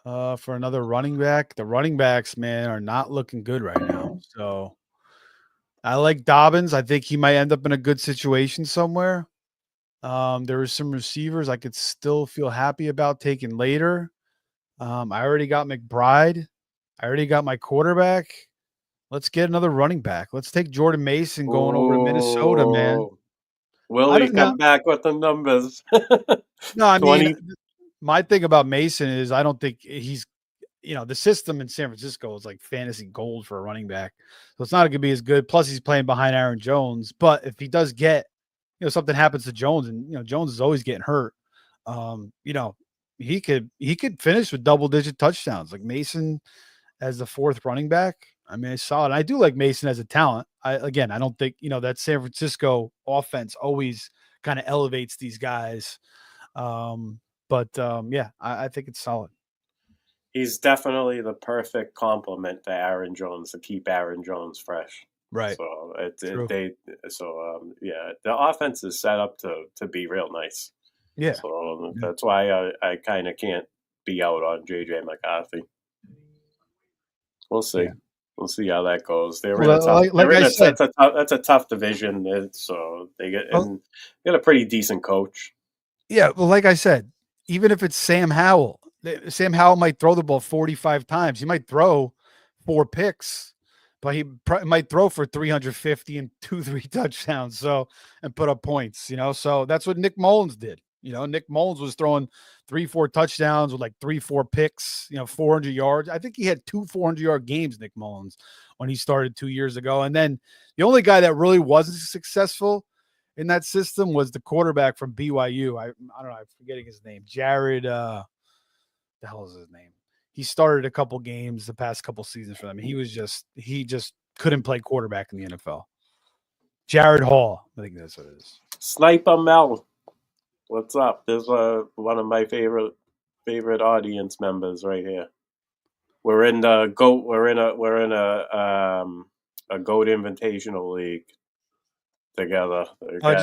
for another running back. The running backs, man, are not looking good right now. So I like Dobbins. I think he might end up in a good situation somewhere. There are some receivers I could still feel happy about taking later. I already got McBride. I already got my quarterback. Let's get another running back. Let's take Jordan Mason going over to Minnesota, man. Will he come back with the numbers? No, I mean, my thing about Mason is I don't think he's, the system in San Francisco is like fantasy gold for a running back. So it's not going to be as good. Plus, he's playing behind Aaron Jones. But if he does get, something happens to Jones and, Jones is always getting hurt, he could finish with double-digit touchdowns. Like Mason as the fourth running back, I mean, I saw it. And I do like Mason as a talent. I don't think, that San Francisco offense always kind of elevates these guys. Yeah, I think it's solid. He's definitely the perfect complement to Aaron Jones to keep Aaron Jones fresh. Right. So the offense is set up to be real nice. Yeah. So that's why I kind of can't be out on J.J. McCarthy. We'll see. Yeah. We'll see how that goes. That's a tough division. So they get a pretty decent coach. Yeah, well, like I said, even if it's Sam Howell might throw the ball 45 times. He might throw 4 picks, but he might throw for 350 and 2-3 touchdowns. So and put up points. So that's what Nick Mullins did. Nick Mullins was throwing 3-4 touchdowns with like 3-4 picks, 400 yards. I think he had 2 400-yard games, Nick Mullins, when he started 2 years ago. And then the only guy that really wasn't successful in that system was the quarterback from BYU. I don't know. I'm forgetting his name. Jared, the hell is his name? He started a couple games the past couple seasons for them. He just couldn't play quarterback in the NFL. Jared Hall. I think that's what it is. Sniper Mel. What's up? There's one of my favorite audience members right here. We're in the goat. We're in a goat invitational league together. I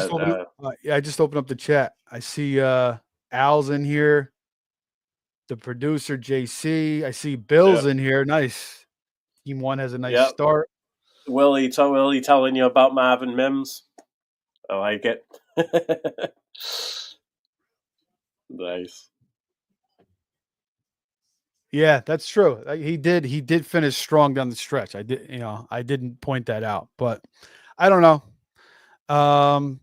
just opened up the chat. I see Al's in here. The producer JC. I see Bill's in here. Nice. Team 1 has a nice start. Willie telling you about Marvin Mims. I like it. Nice. Yeah, that's true. He did finish strong down the stretch. I didn't point that out, but I don't know. I'm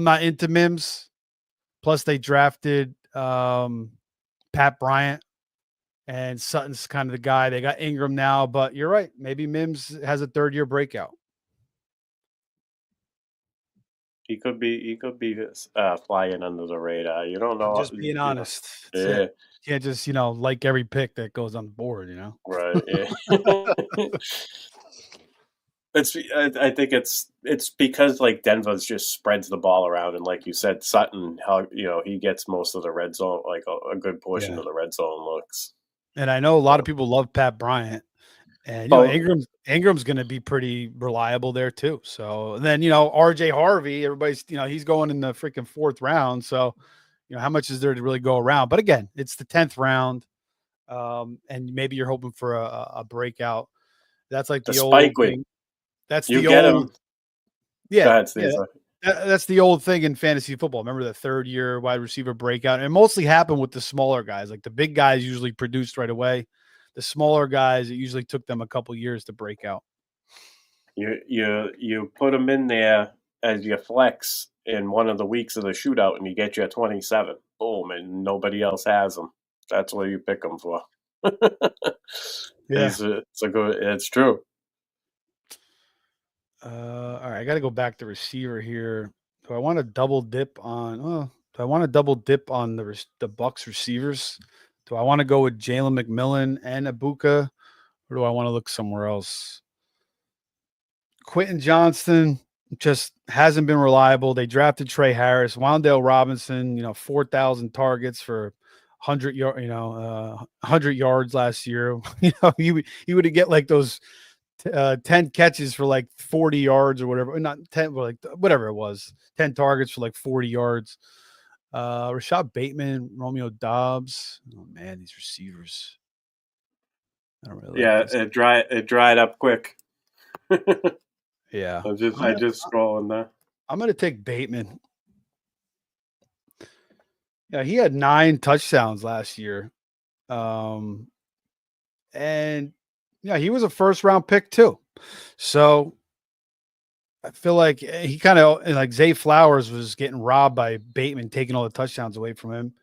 not into Mims. Plus, they drafted Pat Bryant, and Sutton's kind of the guy. They got Ingram now, but you're right. Maybe Mims has a third-year breakout. He could be flying under the radar. You don't know. I'm just being honest. Yeah. You can't just like every pick that goes on the board. Right. Yeah. I think it's because like Denver's just spreads the ball around, and like you said, Sutton, how he gets most of the red zone, like a good portion of the red zone looks. And I know a lot of people love Pat Bryant, and Ingram's going to be pretty reliable there too. So then RJ Harvey, everybody's he's going in the freaking 4th round. So how much is there to really go around? But again, it's the 10th round, and maybe you're hoping for a breakout. That's like the old thing. That's the old. Yeah, that's the old thing in fantasy football. Remember the 3rd-year wide receiver breakout? And it mostly happened with the smaller guys. Like the big guys usually produced right away. The smaller guys, it usually took them a couple years to break out. You put them in there as your flex in one of the weeks of the shootout, and you get you at 27. Boom, and nobody else has them. That's what you pick them for. Yeah, it's true. All right, I got to go back to receiver here. Do I want to double dip on? Do I want to double dip on the Bucks receivers? Do I want to go with Jalen McMillan and Ibuka, or do I want to look somewhere else? Quentin Johnston just hasn't been reliable. They drafted Trey Harris, Wan'Dale Robinson. 4,000 targets for 100 yards last year. You would get like those 10 catches for like 40 yards or whatever. Not 10, but like whatever it was. 10 targets for like 40 yards. Rashad Bateman, Romeo Dobbs. Oh man, these receivers. I don't really. Yeah, it dried up quick. Yeah. I just scrolling there. I'm gonna take Bateman. Yeah, he had 9 touchdowns last year. And yeah, he was a 1st-round pick too. So I feel like he kind of like Zay Flowers was getting robbed by Bateman taking all the touchdowns away from him.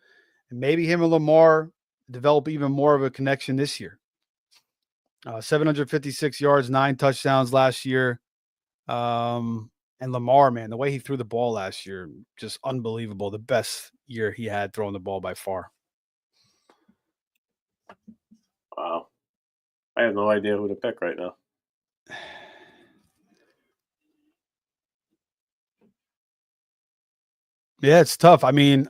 And maybe him and Lamar develop even more of a connection this year. 756 yards, 9 touchdowns last year. And Lamar, man, the way he threw the ball last year, just unbelievable. The best year he had throwing the ball by far. Wow. I have no idea who to pick right now. Yeah, it's tough. I mean,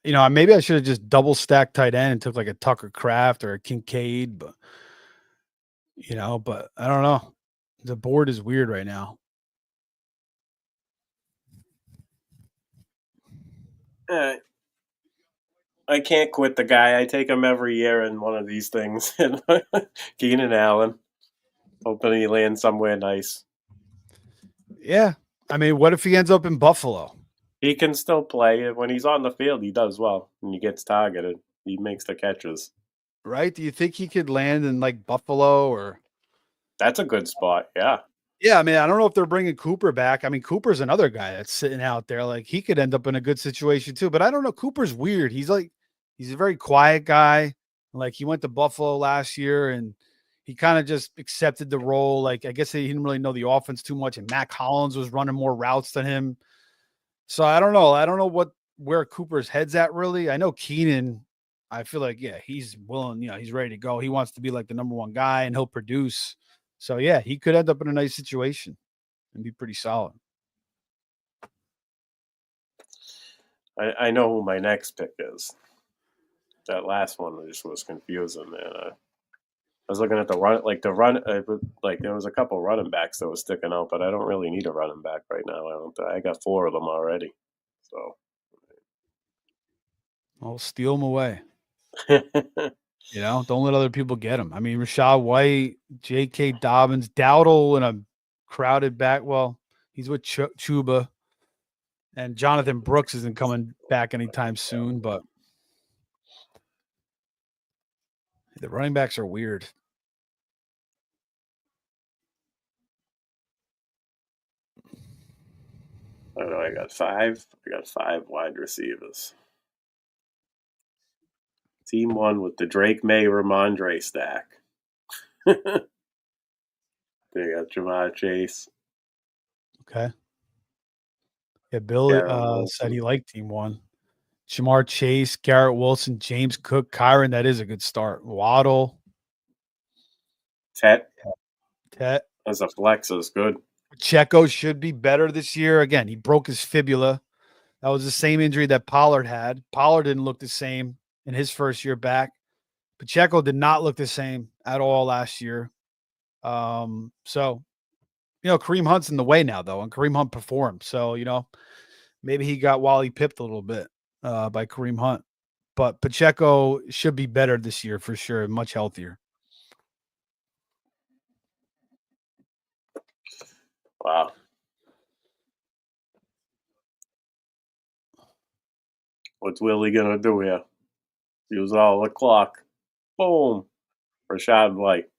maybe I should have just double stacked tight end and took like a Tucker Kraft or a Kincaid, but but I don't know. The board is weird right now. I can't quit the guy. I take him every year in one of these things. Keenan Allen. Hoping he lands somewhere nice. Yeah. I mean, what if he ends up in Buffalo? He can still play. When he's on the field, he does well. When he gets targeted, he makes the catches. Right? Do you think he could land in like Buffalo or? That's a good spot, yeah. Yeah, I mean, I don't know if they're bringing Cooper back. I mean, Cooper's another guy that's sitting out there. Like, he could end up in a good situation too. But I don't know. Cooper's weird. He's a very quiet guy. Like, he went to Buffalo last year and he kind of just accepted the role. Like, I guess he didn't really know the offense too much. And Matt Collins was running more routes than him. So I don't know. I don't know where Cooper's head's at really. I know Keenan, I feel like, yeah, he's willing, he's ready to go. He wants to be like the number one guy and he'll produce. So yeah, he could end up in a nice situation and be pretty solid. I know who my next pick is. That last one just was confusing, man. I was looking at the run, like there was a couple running backs that was sticking out, but I don't really need a running back right now. I got 4 of them already, so I'll steal them away. Don't let other people get them. I mean, Rachaad White, J.K. Dobbins, Dowdle in a crowded back. Well, he's with Chuba, and Jonathan Brooks isn't coming back anytime soon, but the running backs are weird. I don't know. I got 5 wide receivers. Team 1 with the Drake May Ramondre stack. They got Jamar Chase. Okay. Yeah, Bill said he liked Team 1. Jamar Chase, Garrett Wilson, James Cook, Kyron. That is a good start. Waddle. Tet. Tet. As a flex is good. Pacheco should be better this year. Again, he broke his fibula. That was the same injury that Pollard had. Pollard didn't look the same in his first year back. Pacheco did not look the same at all last year. So, Kareem Hunt's in the way now, though, and Kareem Hunt performed. So, maybe he got Wally pipped a little bit by Kareem Hunt. But Pacheco should be better this year for sure, much healthier. Wow. What's Willie going to do here? Use all the clock. Boom. Rachaad White.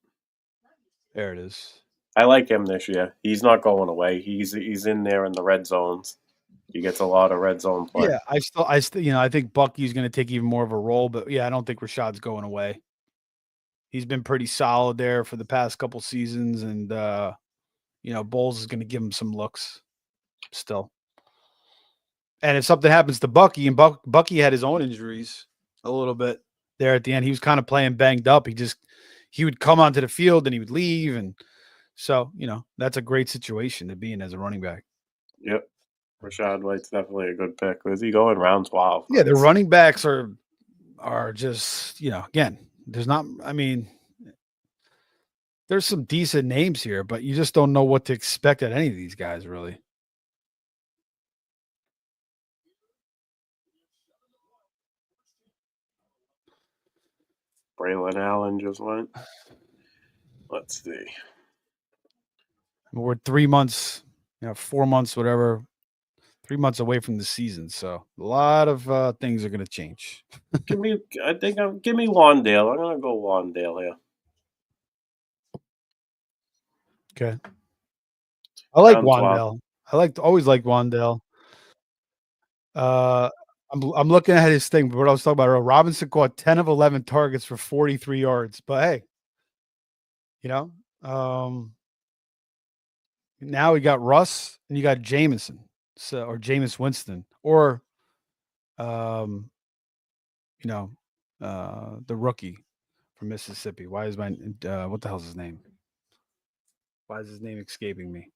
There it is. I like him this year. He's not going away. He's in there in the red zones. He gets a lot of red zone play. Yeah, I still, I think Bucky's going to take even more of a role, but yeah, I don't think Rashad's going away. He's been pretty solid there for the past couple seasons, and Bowles is going to give him some looks still. And if something happens to Bucky, and Bucky had his own injuries a little bit there at the end, he was kind of playing banged up. He would come onto the field and he would leave, and so that's a great situation to be in as a running back. Yep. Rachaad White's definitely a good pick. Was he going round 12? Yeah, the running backs are just, again, there's not, I mean, there's some decent names here, but you just don't know what to expect at any of these guys, really. Braylon Allen just went. Let's see. We're 3 months, 4 months, whatever, 3 months away from the season. So a lot of things are going to change. Give me Wandale. I'm going to go Wandale here. Okay. I like Wandale. Always like Wandale. I'm looking at his thing, but what I was talking about, Robinson caught 10 of 11 targets for 43 yards. But hey, now we got Russ and you got Jameson, or Jameis Winston, or the rookie from Mississippi. Why is what the hell's his name? Why is his name escaping me?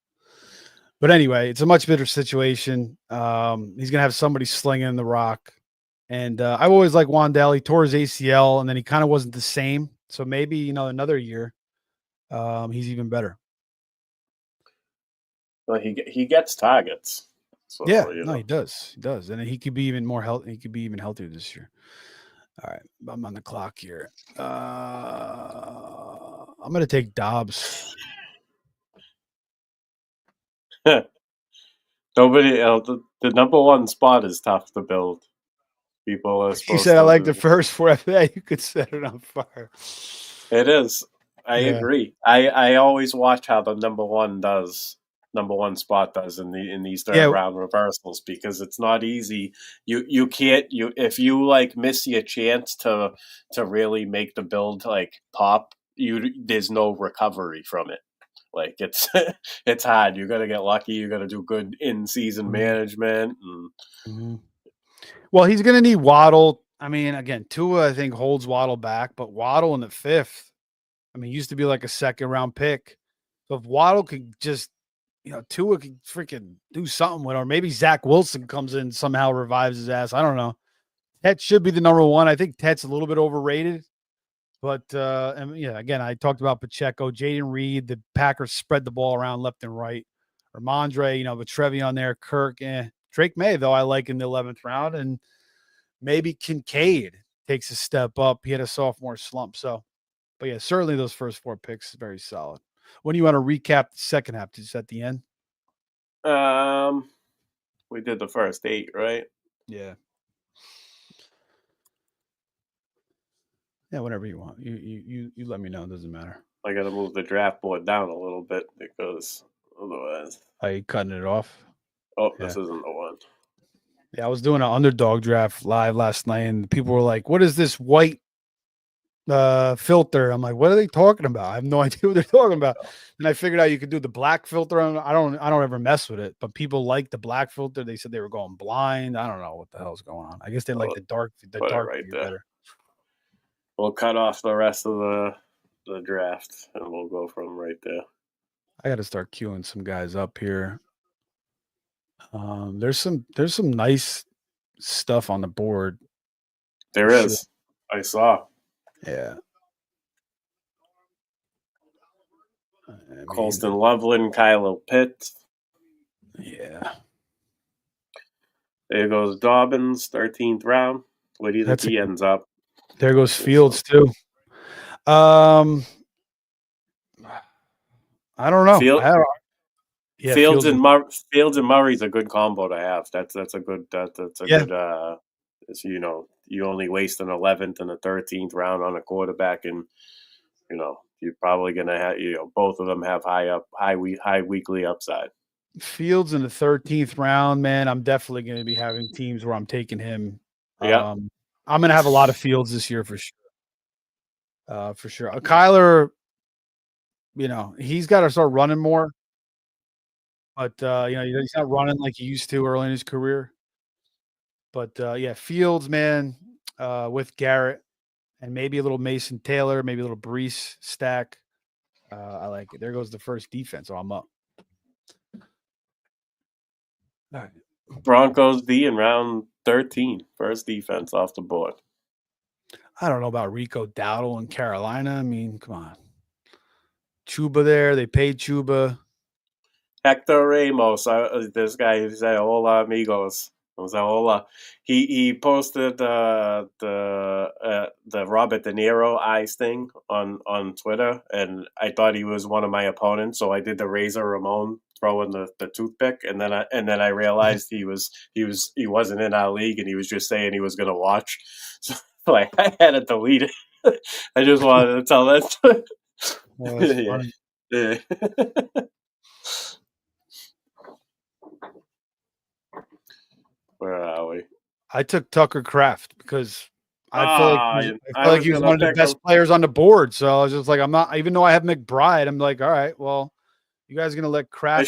But anyway, it's a much better situation. He's going to have somebody slinging the rock. And I always like Wandale. He tore his ACL, and then he kind of wasn't the same. So maybe, another year, he's even better. Well, he gets targets. So, yeah, he does. He does. And he could be even more healthy. He could be even healthier this year. All right, I'm on the clock here. I'm going to take Dobbs. Nobody else. The number one spot is tough to build. People are. You said I like the first 4 FA. You could set it on fire. It is. I Yeah. agree. I always watch how the number one spot does in these third Yeah. round reversals, because it's not easy. You can't, if you like miss your chance to really make the build like pop, there's no recovery from it. Like it's it's hard. You got to get lucky. You got to do good in season management. Mm-hmm. Well, he's going to need Waddle. I mean, again, Tua I think holds Waddle back, but Waddle in the 5th. I mean, used to be like a second round pick. So if Waddle could just, Tua could freaking do something with, or maybe Zach Wilson comes in somehow revives his ass. I don't know. Tet should be the number one. I think Tet's a little bit overrated. But and yeah, again, I talked about Pacheco, Jaden Reed. The Packers spread the ball around left and right. Ramondre, with Trevion there, Kirk, Drake May, though I like in the 11th round, and maybe Kincaid takes a step up. He had a sophomore slump, so. But yeah, certainly those first 4 picks very solid. When do you want to recap the second half? Just at the end? We did the first 8, right? Yeah. Yeah, whatever you want. You let me know. It doesn't matter. I got to move the draft board down a little bit because otherwise. Are you cutting it off? Oh, yeah. This isn't the one. Yeah, I was doing an underdog draft live last night, and people were like, "What is this white filter?" I'm like, "What are they talking about?" I have no idea what they're talking about. And I figured out you could do the black filter. I don't ever mess with it, but people like the black filter. They said they were going blind. I don't know what the hell's going on. I guess they like the dark right there. better. We'll cut off the rest of the draft, and we'll go from right there. I got to start queuing some guys up here. There's some nice stuff on the board. There is. Sure. I saw. Yeah. Colston Loveland, Kylo Pitts. Yeah. There goes Dobbins, 13th round. Where do you think he ends up? There goes Fields too. I don't know. Fields and Murray's a good combo to have. That's a good good. You only waste an 11th and a 13th round on a quarterback, and you're probably gonna have both of them have high weekly upside. Fields in the 13th round, man. I'm definitely going to be having teams where I'm taking him. Yeah, I'm going to have a lot of Fields this year for sure. For sure. Kyler, he's got to start running more. But he's not running like he used to early in his career. But yeah, Fields, man, with Garrett and maybe a little Mason Taylor, maybe a little Brees stack. I like it. There goes the first defense. So I'm up. All right. Broncos D in round 13, first defense off the board. I don't know about Rico Dowdle in Carolina. I mean, come on. Chuba there. They paid Chuba. Hector Ramos. This guy is hola amigos. Hola. He posted the Robert De Niro eyes thing on Twitter, and I thought he was one of my opponents, so I did the Razor Ramon throwing the toothpick, and then I realized he wasn't in our league, and he was just saying he was going to watch. So I had to delete it. I just wanted to tell that. Well, that's funny. Yeah. Where are we? I took Tucker Kraft because I feel like he was one of the best players on the board. So I was just like, I'm not, even though I have McBride, I'm like, all right, well, you guys are gonna let Kraft. I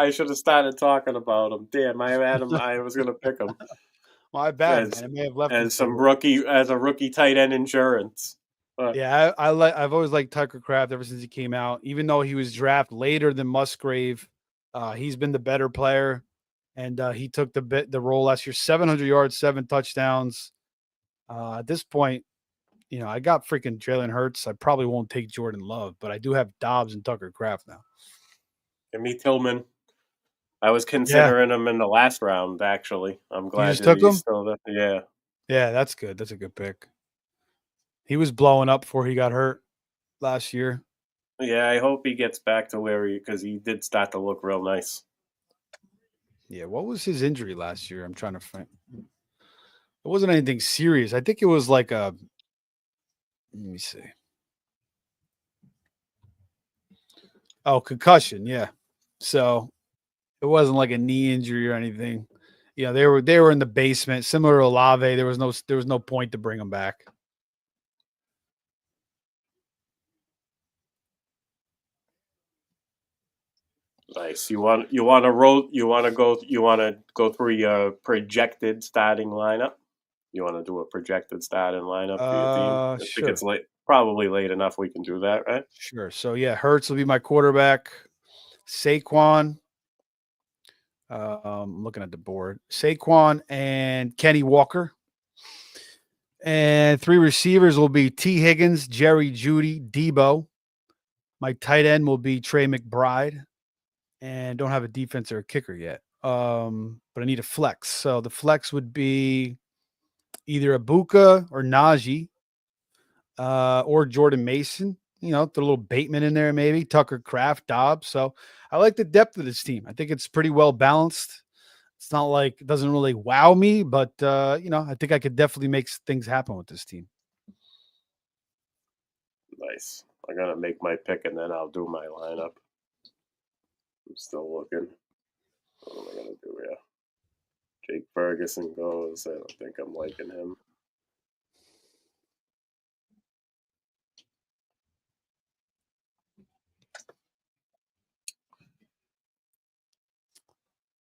should have started talking about him. Damn, I had him. I was gonna pick him. My bad, man. I may have left as a rookie tight end insurance. Yeah, I've always liked Tucker Kraft ever since he came out. Even though he was drafted later than Musgrave, he's been the better player. And he took the role last year, 700 yards, 7 touchdowns. At this point, I got freaking Jalen Hurts. I probably won't take Jordan Love, but I do have Dobbs and Tucker Kraft now. Give me Tillman. I was considering him in the last round, actually. I'm glad you just took him? Still there. Yeah. Yeah, that's good. That's a good pick. He was blowing up before he got hurt last year. Yeah, I hope he gets back to because he did start to look real nice. Yeah, what was his injury last year? I'm trying to find. It wasn't anything serious. I think it was like let me see. Oh, concussion, yeah. So it wasn't like a knee injury or anything. Yeah, they were in the basement, similar to Olave. There was no point to bring him back. Nice. You want to go through your projected starting lineup? You want to do a projected starting lineup for your team? I think it's Sure. probably late enough we can do that, right? Sure. So yeah, Hurts will be my quarterback. Saquon. I'm looking at the board. Saquon and Kenny Walker. And 3 receivers will be T. Higgins, Jerry Judy, Debo. My tight end will be Trey McBride. And don't have a defense or a kicker yet. But I need a flex. So the flex would be either Abuka or Najee, or Jordan Mason. You know, the little Bateman in there, maybe Tucker Kraft, Dobbs. So I like the depth of this team. I think it's pretty well balanced. It's not like it doesn't really wow me, but I think I could definitely make things happen with this team. Nice. I'm gonna make my pick and then I'll do my lineup. I'm still looking. What am I gonna do here? Jake Ferguson goes. I don't think I'm liking him.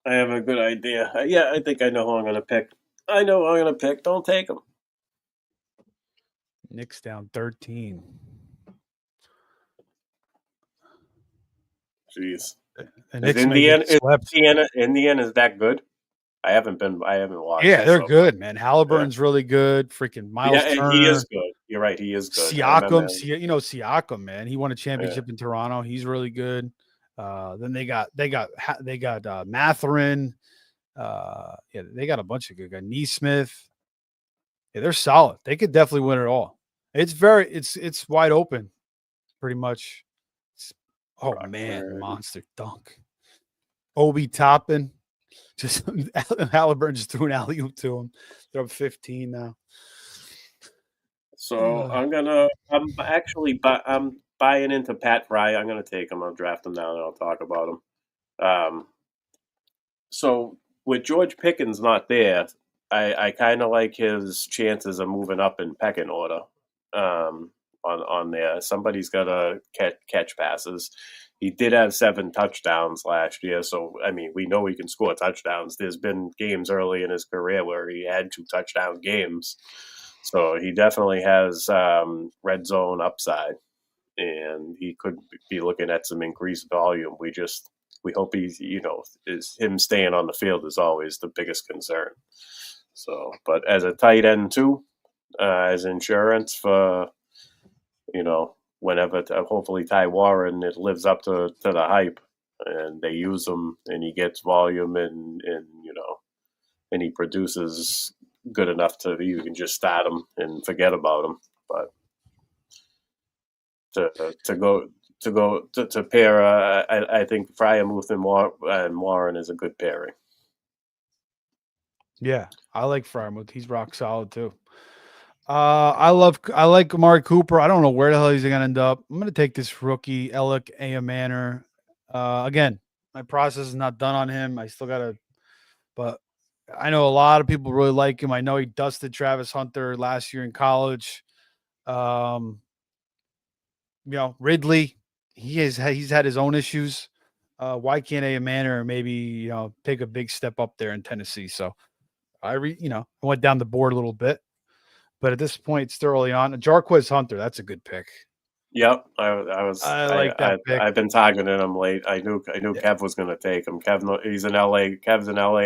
I have a good idea. Yeah, I think I know who I'm gonna pick. I know who I'm gonna pick. Don't take him. Knicks down 13. Jeez. The Knicks may get swept. Indiana is that good? I haven't watched. Yeah, they're good, man. Halliburton's really good. Freaking Miles Turner. He is good. You're right. He is good. Siakam, man. He won a championship in Toronto. He's really good. Then they got Matherin. They got a bunch of good guys. Neesmith. Yeah, they're solid. They could definitely win it all. It's wide open, pretty much. Monster dunk. Obi Toppin. Just Halliburton just threw an alley-oop to him. They're up 15 now. So I'm buying into Pat Fry. I'm gonna take him. I'll draft him down and I'll talk about him. So with George Pickens not there, I kind of like his chances of moving up in pecking order. On there, somebody's got to catch passes. He did have 7 touchdowns last year, so I mean we know he can score touchdowns. There's been games early in his career where he had 2 touchdown games, so he definitely has red zone upside, and he could be looking at some increased volume. We hope he's is him staying on the field is always the biggest concern. So, but as a tight end too, as insurance for whenever hopefully Ty Warren it lives up to the hype and they use him and he gets volume and and he produces good enough to you can just start him and forget about him. But to pair, I think Fryermuth and Warren is a good pairing. Yeah, I like Fryermuth. He's rock solid too. I like Amari Cooper. I don't know where the hell he's going to end up. I'm going to take this rookie, Alec Manor. Again, my process is not done on him. I still got to, but I know a lot of people really like him. I know he dusted Travis Hunter last year in college. Ridley, he's had his own issues. Why can't Manor maybe, take a big step up there in Tennessee? So I went down the board a little bit. But at this point, it's still early on. Jarquez Hunter, that's a good pick. Yep, I like that pick. I've been targeting him late. I knew Kev was going to take him. Kev's an LA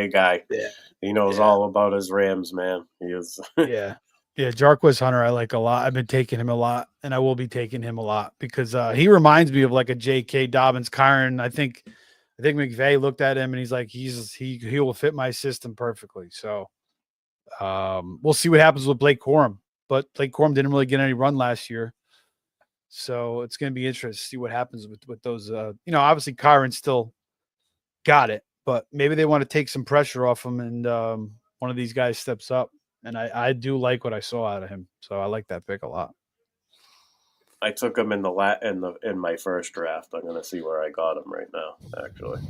guy. Yeah, he knows all about his Rams, man. He is. Yeah. Jarquez Hunter, I like a lot. I've been taking him a lot, and I will be taking him a lot because he reminds me of like a J.K. Dobbins. Kyron, I think McVay looked at him and he's like, he will fit my system perfectly. So. We'll see what happens with Blake Corum, but Blake Corum didn't really get any run last year. So it's going to be interesting to see what happens with those, obviously Kyron still got it, but maybe they want to take some pressure off him and one of these guys steps up. And I do like what I saw out of him. So I like that pick a lot. I took him in in my first draft. I'm gonna see where I got him right now. Actually,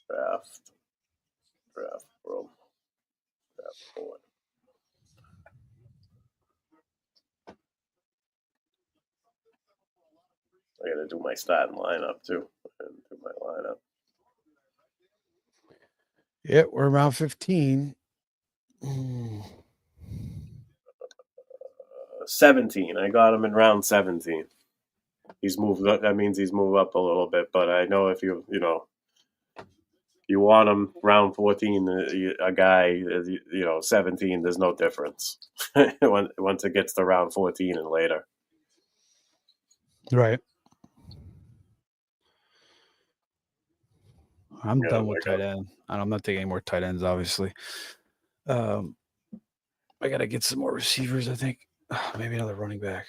draft room draft board. I got to do my starting lineup too. And do my lineup. Yeah, we're around 15. 17. I got him in round 17. He's moved up. That means he's moved up a little bit. But I know if you want him round 14, a guy 17. There's no difference once it gets to round 14 and later. Right. I'm done with tight end. I'm not taking any more tight ends, obviously. I got to get some more receivers, I think. Maybe another running back.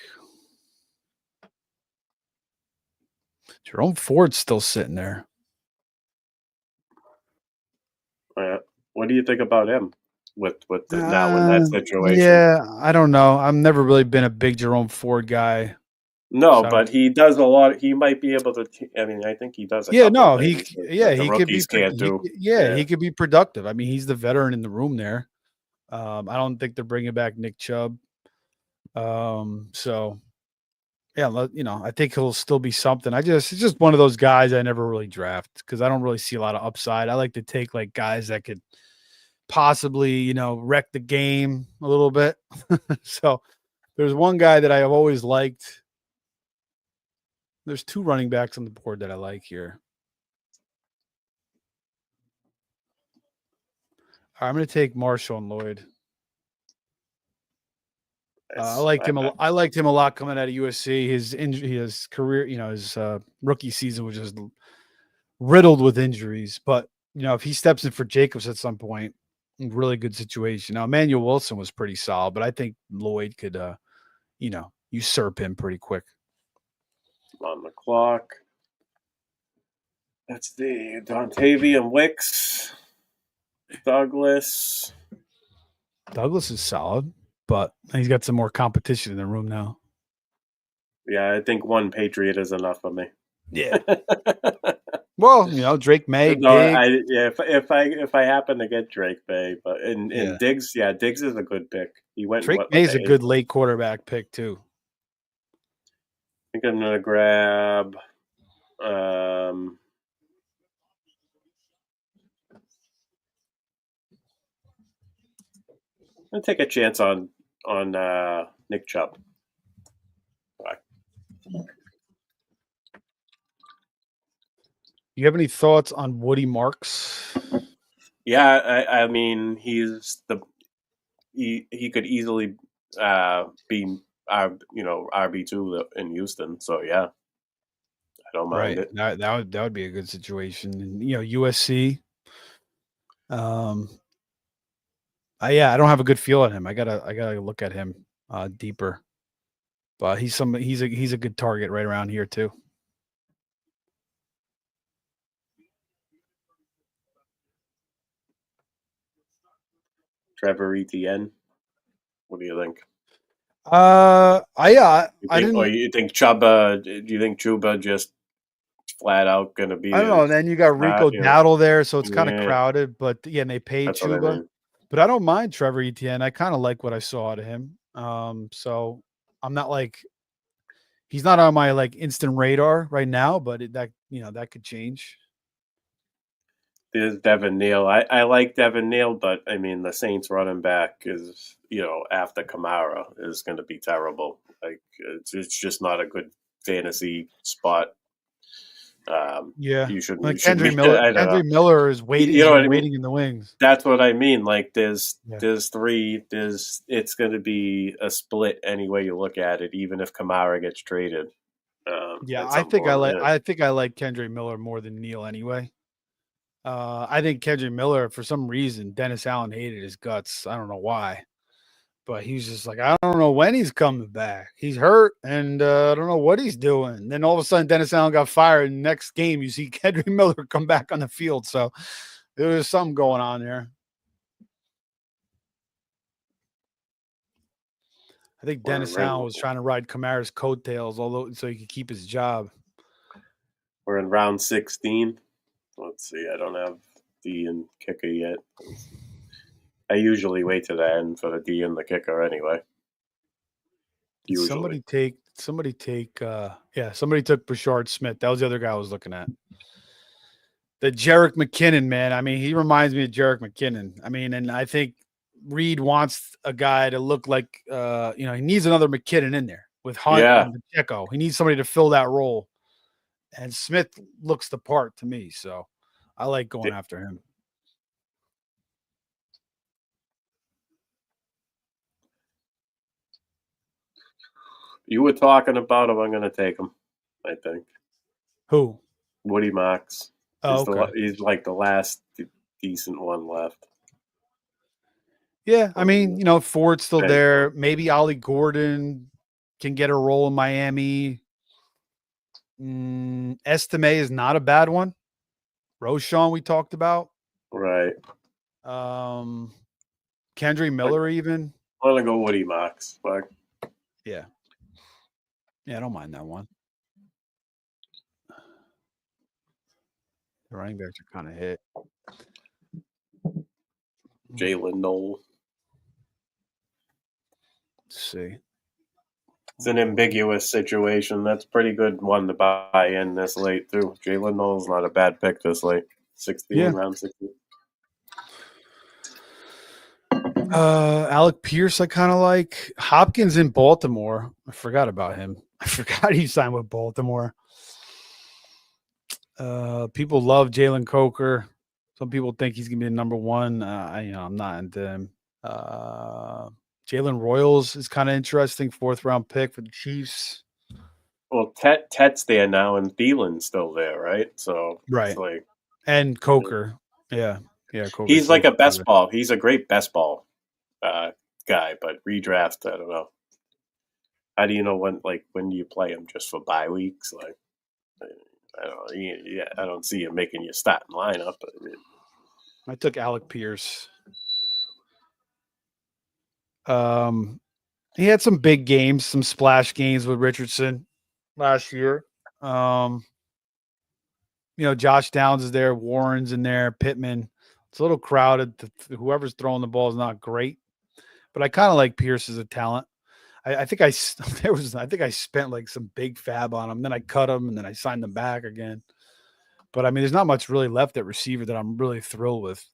Jerome Ford's still sitting there. What do you think about him now in that situation? Yeah, I don't know. I've never really been a big Jerome Ford guy. No, so but he does a lot. He might be able to. I mean, I think he does. He could be. He could be productive. I mean, he's the veteran in the room there. I don't think they're bringing back Nick Chubb. So yeah, I think he'll still be something. It's just one of those guys I never really draft because I don't really see a lot of upside. I like to take like guys that could possibly, wreck the game a little bit. So there's one guy that I have always liked. There's two running backs on the board that I like here. I'm going to take Marshall and Lloyd. I liked him a lot coming out of USC. His career, his rookie season was just riddled with injuries. But if he steps in for Jacobs at some point, really good situation. Now Emmanuel Wilson was pretty solid, but I think Lloyd could, usurp him pretty quick. On the clock. That's the Dontavian Wicks. Douglas is solid, but he's got some more competition in the room now. Yeah, I think one Patriot is enough for me. Yeah. Well, Drake May. No, if I happen to get Drake May, but in Diggs, Diggs is a good pick. He went. Drake May is a good late quarterback pick too. I think I'm gonna grab. I'm gonna take a chance on Nick Chubb. You have any thoughts on Woody Marks? Yeah, I mean he could easily be RB2 in Houston. So yeah, I don't mind it. That would be a good situation. And, USC. I don't have a good feel on him. I gotta look at him deeper. But he's a good target right around here too. Trevor Etienne. What do you think? You think Chuba? Do you think Chuba just flat out going to be? I don't know. And then you got Rico Dowdle there, so it's kind of crowded. But and they paid Chuba. I mean. But I don't mind Trevor Etienne. I kind of like what I saw out of him. So I'm not like he's not on my like instant radar right now, but that could change. There's Devin Neal. I like Devin Neal, but I mean the Saints running back is after Kamara is going to be terrible. Like it's just not a good fantasy spot. You should. Like Kendry Miller. Kendry Miller is waiting. Waiting in the wings. That's what I mean. Like there's three. It's going to be a split any way you look at it, even if Kamara gets traded. I think I like Kendry Miller more than Neal anyway. I think Kendry Miller, for some reason, Dennis Allen hated his guts. I don't know why, But he's just like, I don't know when he's coming back. He's hurt, and I don't know what he's doing. And then all of a sudden, Dennis Allen got fired. And next game, you see Henry Miller come back on the field. So there was something going on there. I think Dennis Allen was trying to ride Kamara's coattails, although so he could keep his job. We're in round 16. Let's see. I don't have D and kicker yet. I usually wait to the end for the D and the kicker anyway. Usually. Somebody took Brashard Smith. That was the other guy I was looking at. The Jerick McKinnon, man. I mean, he reminds me of Jerick McKinnon. I mean, and I think Reed wants a guy to look like, he needs another McKinnon in there with Hunt and Pacheco. He needs somebody to fill that role. And Smith looks the part to me. So I like going after him. You were talking about him. I'm going to take him, I think. Who? Woody Marks. Oh, okay. He's like the last decent one left. Yeah, I mean, Ford's still there. Maybe Ollie Gordon can get a role in Miami. Estime is not a bad one. Roshan we talked about. Right. Kendry Miller even. I'm going to go Woody Marks. But... Yeah. Yeah, I don't mind that one. The running backs are kind of hit. Jalen Noel. Let's see. It's an ambiguous situation. That's a pretty good one to buy in this late, too. Jalen Noel's not a bad pick this late. 16, round 16. Alec Pierce, I kind of like. Hopkins in Baltimore. I forgot about him. I forgot he signed with Baltimore. People love Jalen Coker. Some people think he's gonna be the number one. I'm not into him. Jalen Royals is kind of interesting. 4th round pick for the Chiefs. Well, Tet's there now, and Thielen's still there, right? So right, it's like, and Coker, yeah. Coker. He's like a best ball. He's a great best ball guy, but redraft, I don't know. How do you know when do you play him? Just for bye weeks? Like, I don't know. Yeah, I don't see him making you starting lineup. I mean, I took Alec Pierce. He had some big games, some splash games with Richardson last year. Josh Downs is there, Warren's in there, Pittman. It's a little crowded. Whoever's throwing the ball is not great, but I kind of like Pierce as a talent. I think I spent like some big fab on him. Then I cut him and then I signed him back again. But I mean, there's not much really left at receiver that I'm really thrilled with.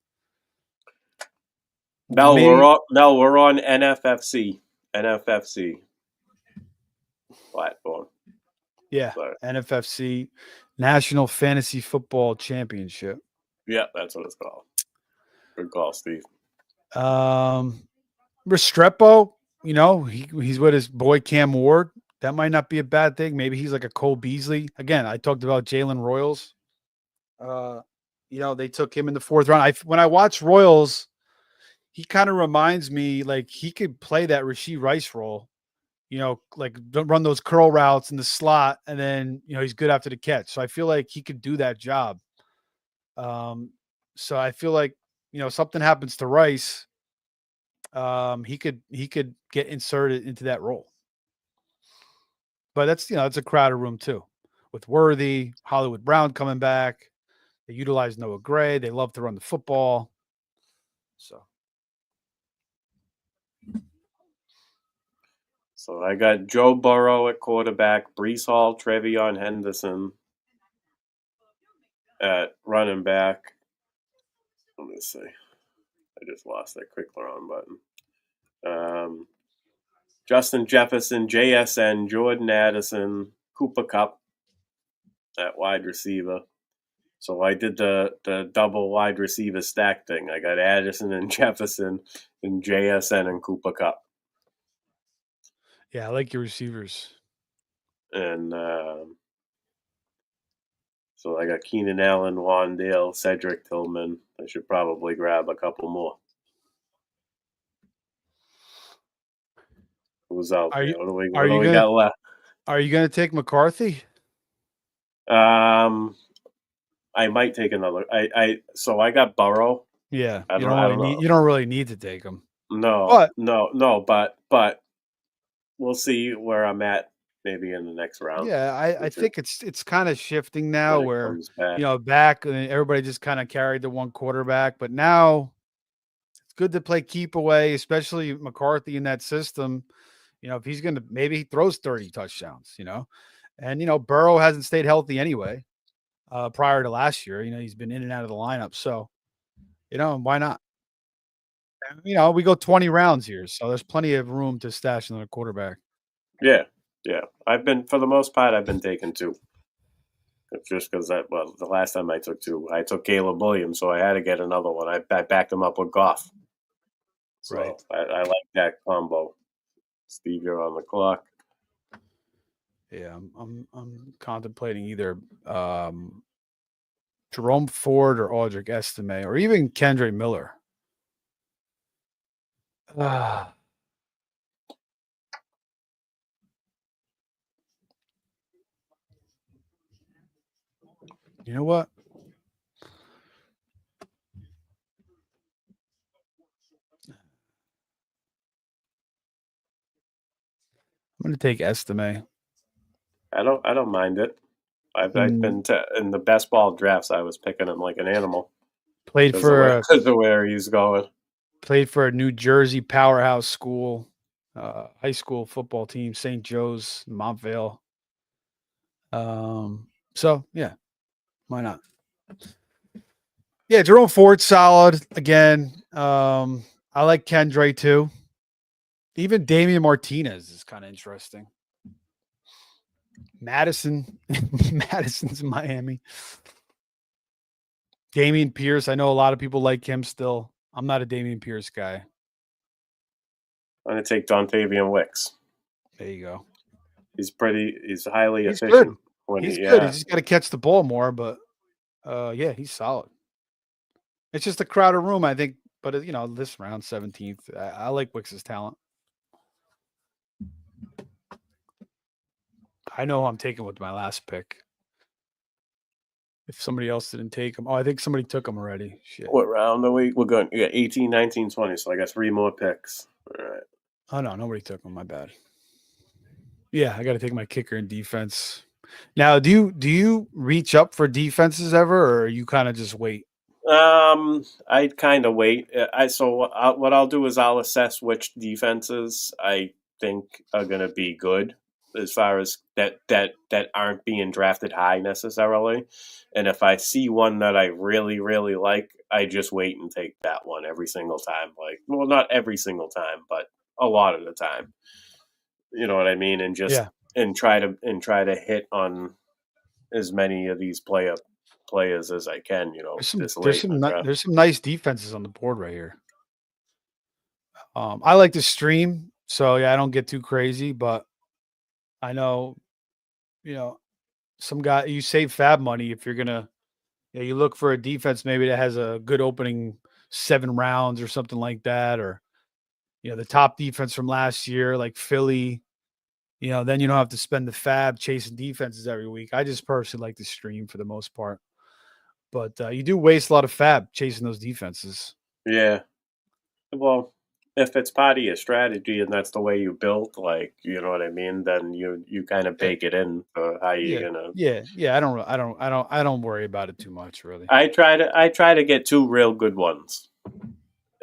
We're on NFFC platform. Yeah, sorry. NFFC, National Fantasy Football Championship. Yeah, that's what it's called. Good call, Steve. Restrepo, he's with his boy Cam Ward. That might not be a bad thing. Maybe he's like a Cole Beasley. Again, I talked about Jalen Royals. They took him in the 4th round. When I watch Royals, he kind of reminds me like he could play that Rashee Rice role. Like run those curl routes in the slot, and then he's good after the catch. So I feel like he could do that job. So I feel like something happens to Rice, he could get inserted into that role. But that's it's a crowded room too, with Worthy, Hollywood Brown coming back. They utilize Noah Gray. They love to run the football. So I got Joe Burrow at quarterback, Breece Hall, Trevion Henderson at running back. Let me see. I just lost that quick wrong button. Justin Jefferson, JSN, Jordan Addison, Cooper Kupp at wide receiver. So I did the double wide receiver stack thing. I got Addison and Jefferson and JSN and Cooper Kupp. Yeah, I like your receivers. And so I got Keenan Allen, Wandale, Cedric Tillman. I should probably grab a couple more. Who's out Are there? you What do we got left? are you gonna take McCarthy? Um, I might take another. So I got Burrow. Yeah, I don't know. you don't really need to take him. No, But no. But we'll see where I'm at. Maybe in the next round, yeah, I think it's kind of shifting now when it where, comes back. back everybody just kind of carried the one quarterback, but now it's good to play keep away, especially McCarthy in that system. If he's gonna maybe he throws 30 touchdowns, and Burrow hasn't stayed healthy anyway. Prior to last year, he's been in and out of the lineup, so why not? And, we go 20 rounds here, so there's plenty of room to stash another quarterback. Yeah, yeah. For the most part, I've been taking two. Just because the last time I took two, I took Caleb Williams, so I had to get another one. I backed him up with Goff, Right. so I like that combo. Steve, you're on the clock. Yeah, I'm contemplating either Jerome Ford or Audric Estime or even Kendre Miller. Ah. You know what? I'm going to take Estime. I don't mind it. I've Mm, been in the best ball drafts. I was picking him like an animal played for because of where he's going. played for a New Jersey powerhouse school, high school football team, St. Joe's, Montvale. So yeah, why not? Yeah, Jerome Ford's solid again. I like Kendre too. Even Damian Martinez is kind of interesting. Madison, Madison's in Miami. Damian Pierce, I know a lot of people like him still. I'm not a Damian Pierce guy. I'm gonna take Dontavian Wicks. There you go. He's highly He's good. efficient when He's he good. yeah. He's just got to catch the ball more, but yeah, he's solid. It's just a crowded room, I think. But this round 17th, I like Wicks's talent. I know who I'm taking with my last pick. If somebody else didn't take him, I think somebody took him already. Shit. What round are we? We're going. You got 18, 19, 20. So I got 3 more picks. All right. Oh no, nobody took him. My bad. Yeah, I got to take my kicker in defense. Now, do you reach up for defenses ever, or you kind of just wait? I'd kind of wait. What I'll do is I'll assess which defenses I think are going to be good as far as that aren't being drafted high necessarily. And if I see one that I really really like, I just wait and take that one every single time. Like, well, not every single time, but a lot of the time. You know what I mean? And just Yeah, try to hit on as many of these players as I can. This late in the draft. there's some nice defenses on the board right here. I like to stream, so yeah, I don't get too crazy, but I know, you know, some guy you save fab money if you're gonna, you look for a defense maybe that has a good opening 7 rounds or something like that, or the top defense from last year like Philly. Then you don't have to spend the fab chasing defenses every week. I just personally like to stream for the most part, but you do waste a lot of fab chasing those defenses. Yeah. Well, if it's part of your strategy and that's the way you build, like, you know what I mean, then you kind of Yeah, bake it in for how yeah, you're gonna. yeah. I don't worry about it too much, really. I try to get two real good ones.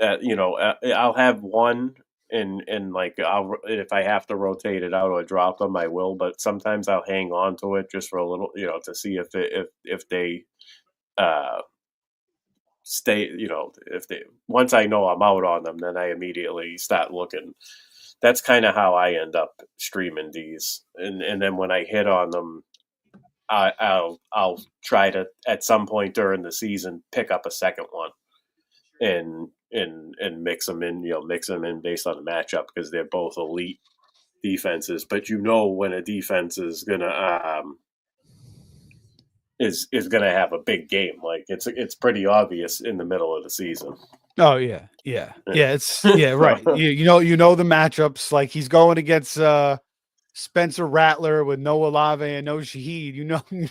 I'll have one, and like I'll if I have to rotate it out or drop them, I will. But sometimes I'll hang on to it just for a little, to see if they uh stay, if they once I know I'm out on them, then I immediately start looking. That's kind of how I end up streaming these, and then when I hit on them, I'll try to at some point during the season pick up a second one and mix them in, mix them in based on the matchup because they're both elite defenses. But when a defense is gonna is going to have a big game. Like it's pretty obvious in the middle of the season. Oh yeah. It's right. You know the matchups. Like he's going against Spencer Rattler with no Olave and no Shaheed. You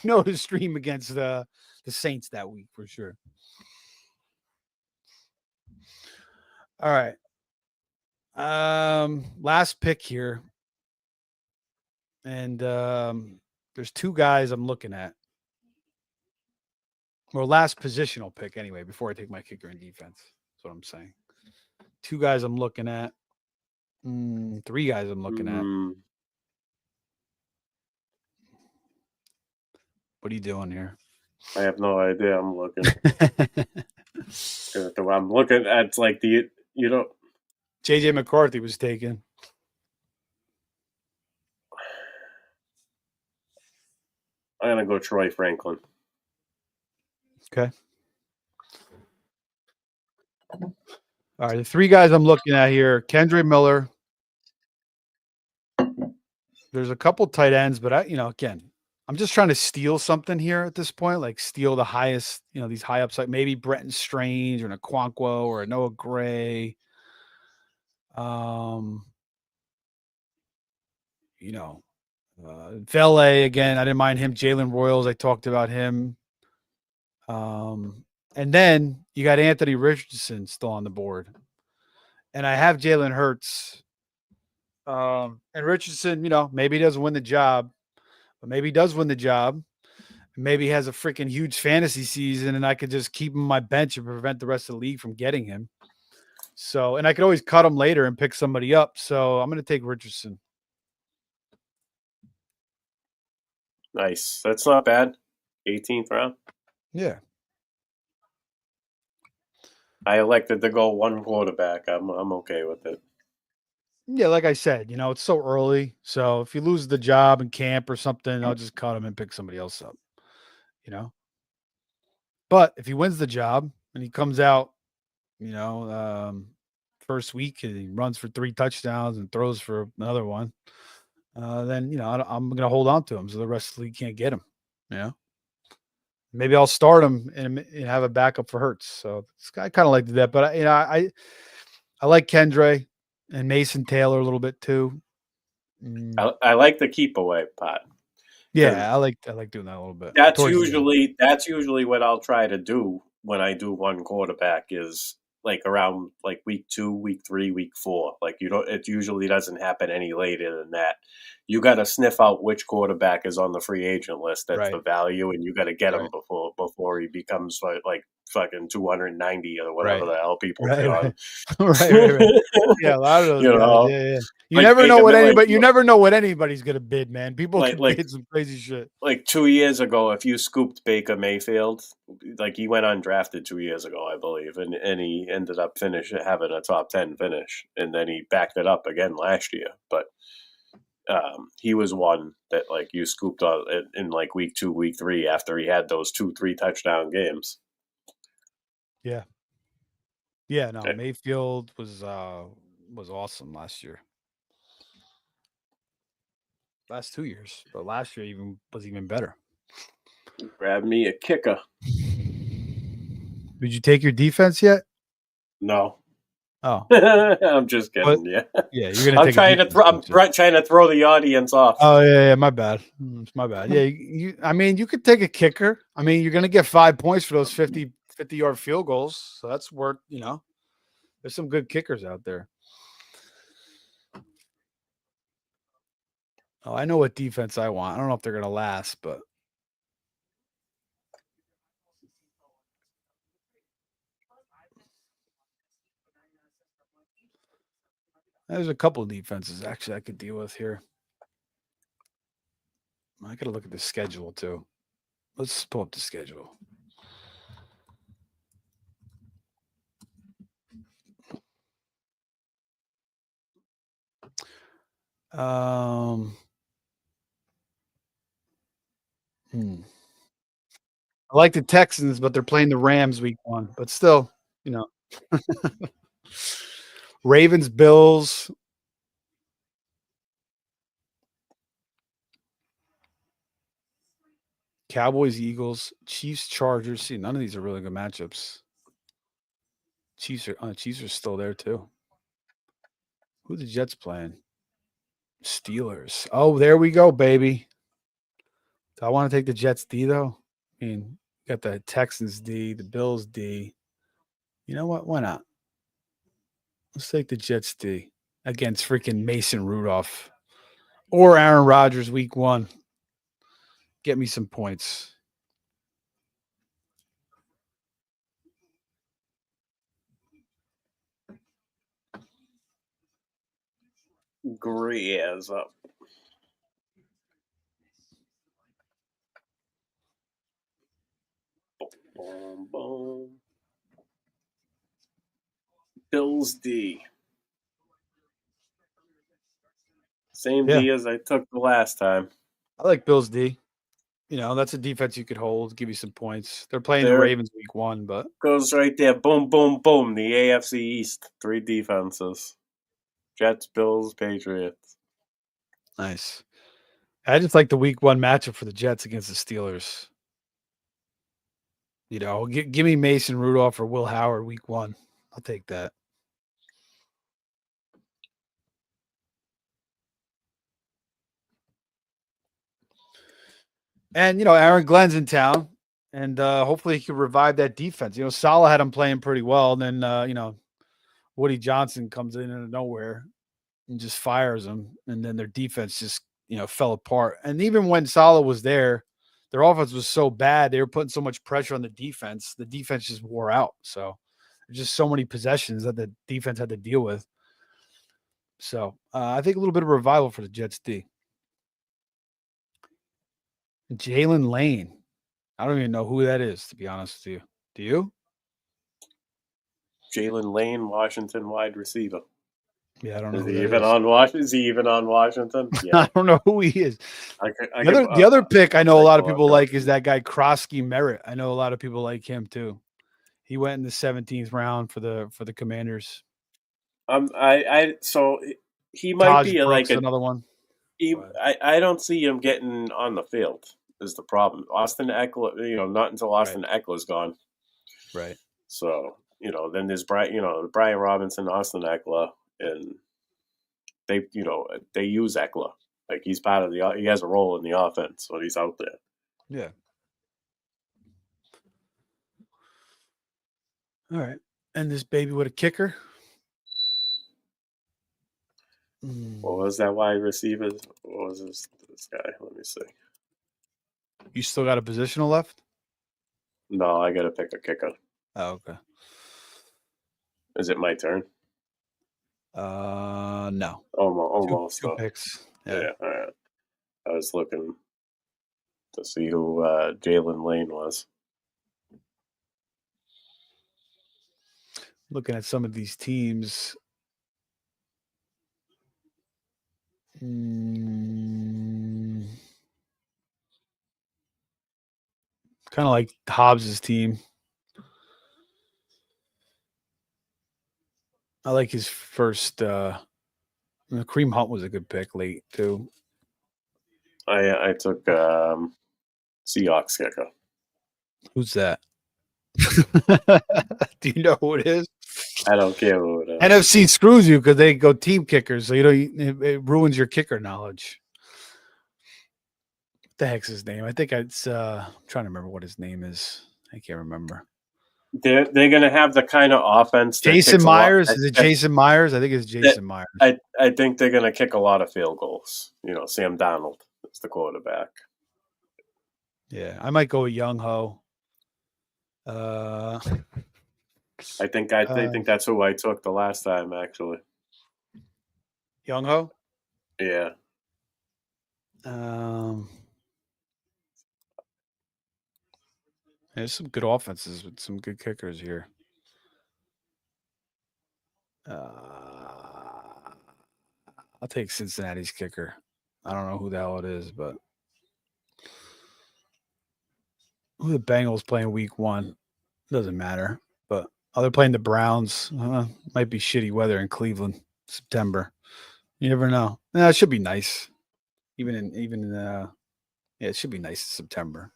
know the stream against the Saints that week for sure. All right. Last pick here. And there's two guys I'm looking at. Or last positional pick anyway, before I take my kicker and defense. That's what I'm saying. Two guys I'm looking at. Three guys I'm looking at. What are you doing here? I have no idea. I'm looking. I'm looking at like JJ McCarthy was taken. I'm gonna go Troy Franklin. Okay. All right, the three guys I'm looking at here: Kendre Miller. There's a couple tight ends, but again, I'm just trying to steal something here at this point, like steal the highest, these high upside, maybe Brenton Strange or an Okonkwo or a Noah Gray. Vele again. I didn't mind him. Jalen Royals. I talked about him. And then you got Anthony Richardson still on the board, and I have Jalen Hurts. And Richardson, maybe he doesn't win the job, but maybe he does win the job. Maybe he has a freaking huge fantasy season, and I could just keep him on my bench and prevent the rest of the league from getting him. So, and I could always cut him later and pick somebody up. So I'm going to take Richardson. Nice. That's not bad. 18th round. Yeah. I elected to go one quarterback. I'm okay with it. Yeah, like I said, it's so early. So if you lose the job in camp or something, I'll just cut him and pick somebody else up. But if he wins the job and he comes out, first week and he runs for 3 touchdowns and throws for another one, then I'm going to hold on to him so the rest of the league can't get him. Maybe I'll start him and have a backup for Hurts. So I kind of like to do that, but I like Kendre and Mason Taylor a little bit too. I like the keep away pot. Yeah, I like doing that a little bit. That's usually what I'll try to do when I do one quarterback is like around like week 2, week 3, week 4. Like it usually doesn't happen any later than that. You got to sniff out which quarterback is on the free agent list. That's the value, and you got to get him before he becomes like fucking 290 or whatever the hell people say on. Right. Yeah, a lot of those guys. Yeah. You never know what anybody. You never know what anybody's gonna bid, man. People can bid some crazy shit. Like 2 years ago, if you scooped Baker Mayfield, like he went undrafted 2 years ago, I believe, and he ended up having a top 10 finish, and then he backed it up again last year. But he was one that like you scooped on in like week 2, week 3 after he had those 2-3 touchdown games. Yeah. Yeah. No, Mayfield was awesome last year. Last 2 years, but last year was even better. Grab me a kicker. Did you take your defense yet? No. Oh, I'm just kidding. Yeah, you're gonna. I'm trying to throw the audience off. Oh yeah, my bad. It's my bad. Yeah, you could take a kicker. I mean, you're gonna get 5 points for those 50-yard field goals, so that's worth. There's some good kickers out there. Oh, I know what defense I want. I don't know if they're gonna last, but. There's a couple of defenses actually I could deal with here. I got to look at the schedule too. Let's pull up the schedule. I like the Texans, but they're playing the Rams week 1. But still, Ravens, Bills. Cowboys, Eagles, Chiefs, Chargers. See, none of these are really good matchups. Chiefs are still there too. Who the Jets playing? Steelers. Oh, there we go, baby. Do I want to take the Jets D though? I mean, got the Texans D, the Bills D. You know what? Why not? Let's take the Jets D against freaking Mason Rudolph or Aaron Rodgers week 1. Get me some points. Grizz up. Boom, boom. Bills D. Same D as I took the last time. I like Bills D. You know, that's a defense you could hold, give you some points. They're playing the Ravens week 1, but goes right there. Boom, boom, boom. The AFC East. 3 defenses. Jets, Bills, Patriots. Nice. I just like the week 1 matchup for the Jets against the Steelers. You know, give me Mason Rudolph or Will Howard week 1. I'll take that. And, you know, Aaron Glenn's in town, and hopefully he can revive that defense. You know, Salah had him playing pretty well, and then, you know, Woody Johnson comes in out of nowhere and just fires them, and then their defense just, you know, fell apart. And even when Salah was there, their offense was so bad, they were putting so much pressure on the defense just wore out. So there's just so many possessions that the defense had to deal with. So I think a little bit of revival for the Jets D. Jalen Lane. I don't even know who that is, to be honest with you. Do you? Jalen Lane, Washington wide receiver. Yeah, I don't know. Is he even on Washington? Is he even on Washington? Yeah. I don't know who he is. The other pick I know a lot of people like is that guy Krosky Merritt. I know a lot of people like him too. He went in the 17th round for the Commanders. So he might Taj be Brooks, another one. I don't see him getting on the field. Is the problem? Austin Eckler, you know, not until Austin Eckler's gone. Right. So, you know, then there's Brian Robinson, Austin Eckler, and they use Eckler. Like he has a role in the offense when he's out there. Yeah. All right. And this baby with a kicker. What was that wide receiver? What was this guy? Let me see. You still got a positional left? No, I got to pick a kicker. Oh, okay. Is it my turn? No. Almost. Two picks. Yeah. All right. I was looking to see who Jalen Lane was. Looking at some of these teams. Kind of like Hobbs's team. I like his first. Kareem Hunt was a good pick late too. I took Seahawks kicker. Who's that? Do you know who it is? I don't care who it is. NFC screws you because they go team kickers, so it ruins your kicker knowledge. What the heck's his name? I think it's. I'm trying to remember what his name is. I can't remember. They're going to have the kind of offense. Jason Myers? Is it Jason Myers? I think it's Jason Myers. I think they're going to kick a lot of field goals. You know, Sam Darnold is the quarterback. Yeah, I might go with Young Ho. I think that's who I took the last time, actually. Young Ho? Yeah. There's some good offenses with some good kickers here. I'll take Cincinnati's kicker. I don't know who the hell it is, but who the Bengals playing week 1 doesn't matter. But they're playing the Browns. Might be shitty weather in Cleveland, September. You never know. It should be nice. It should be nice in September.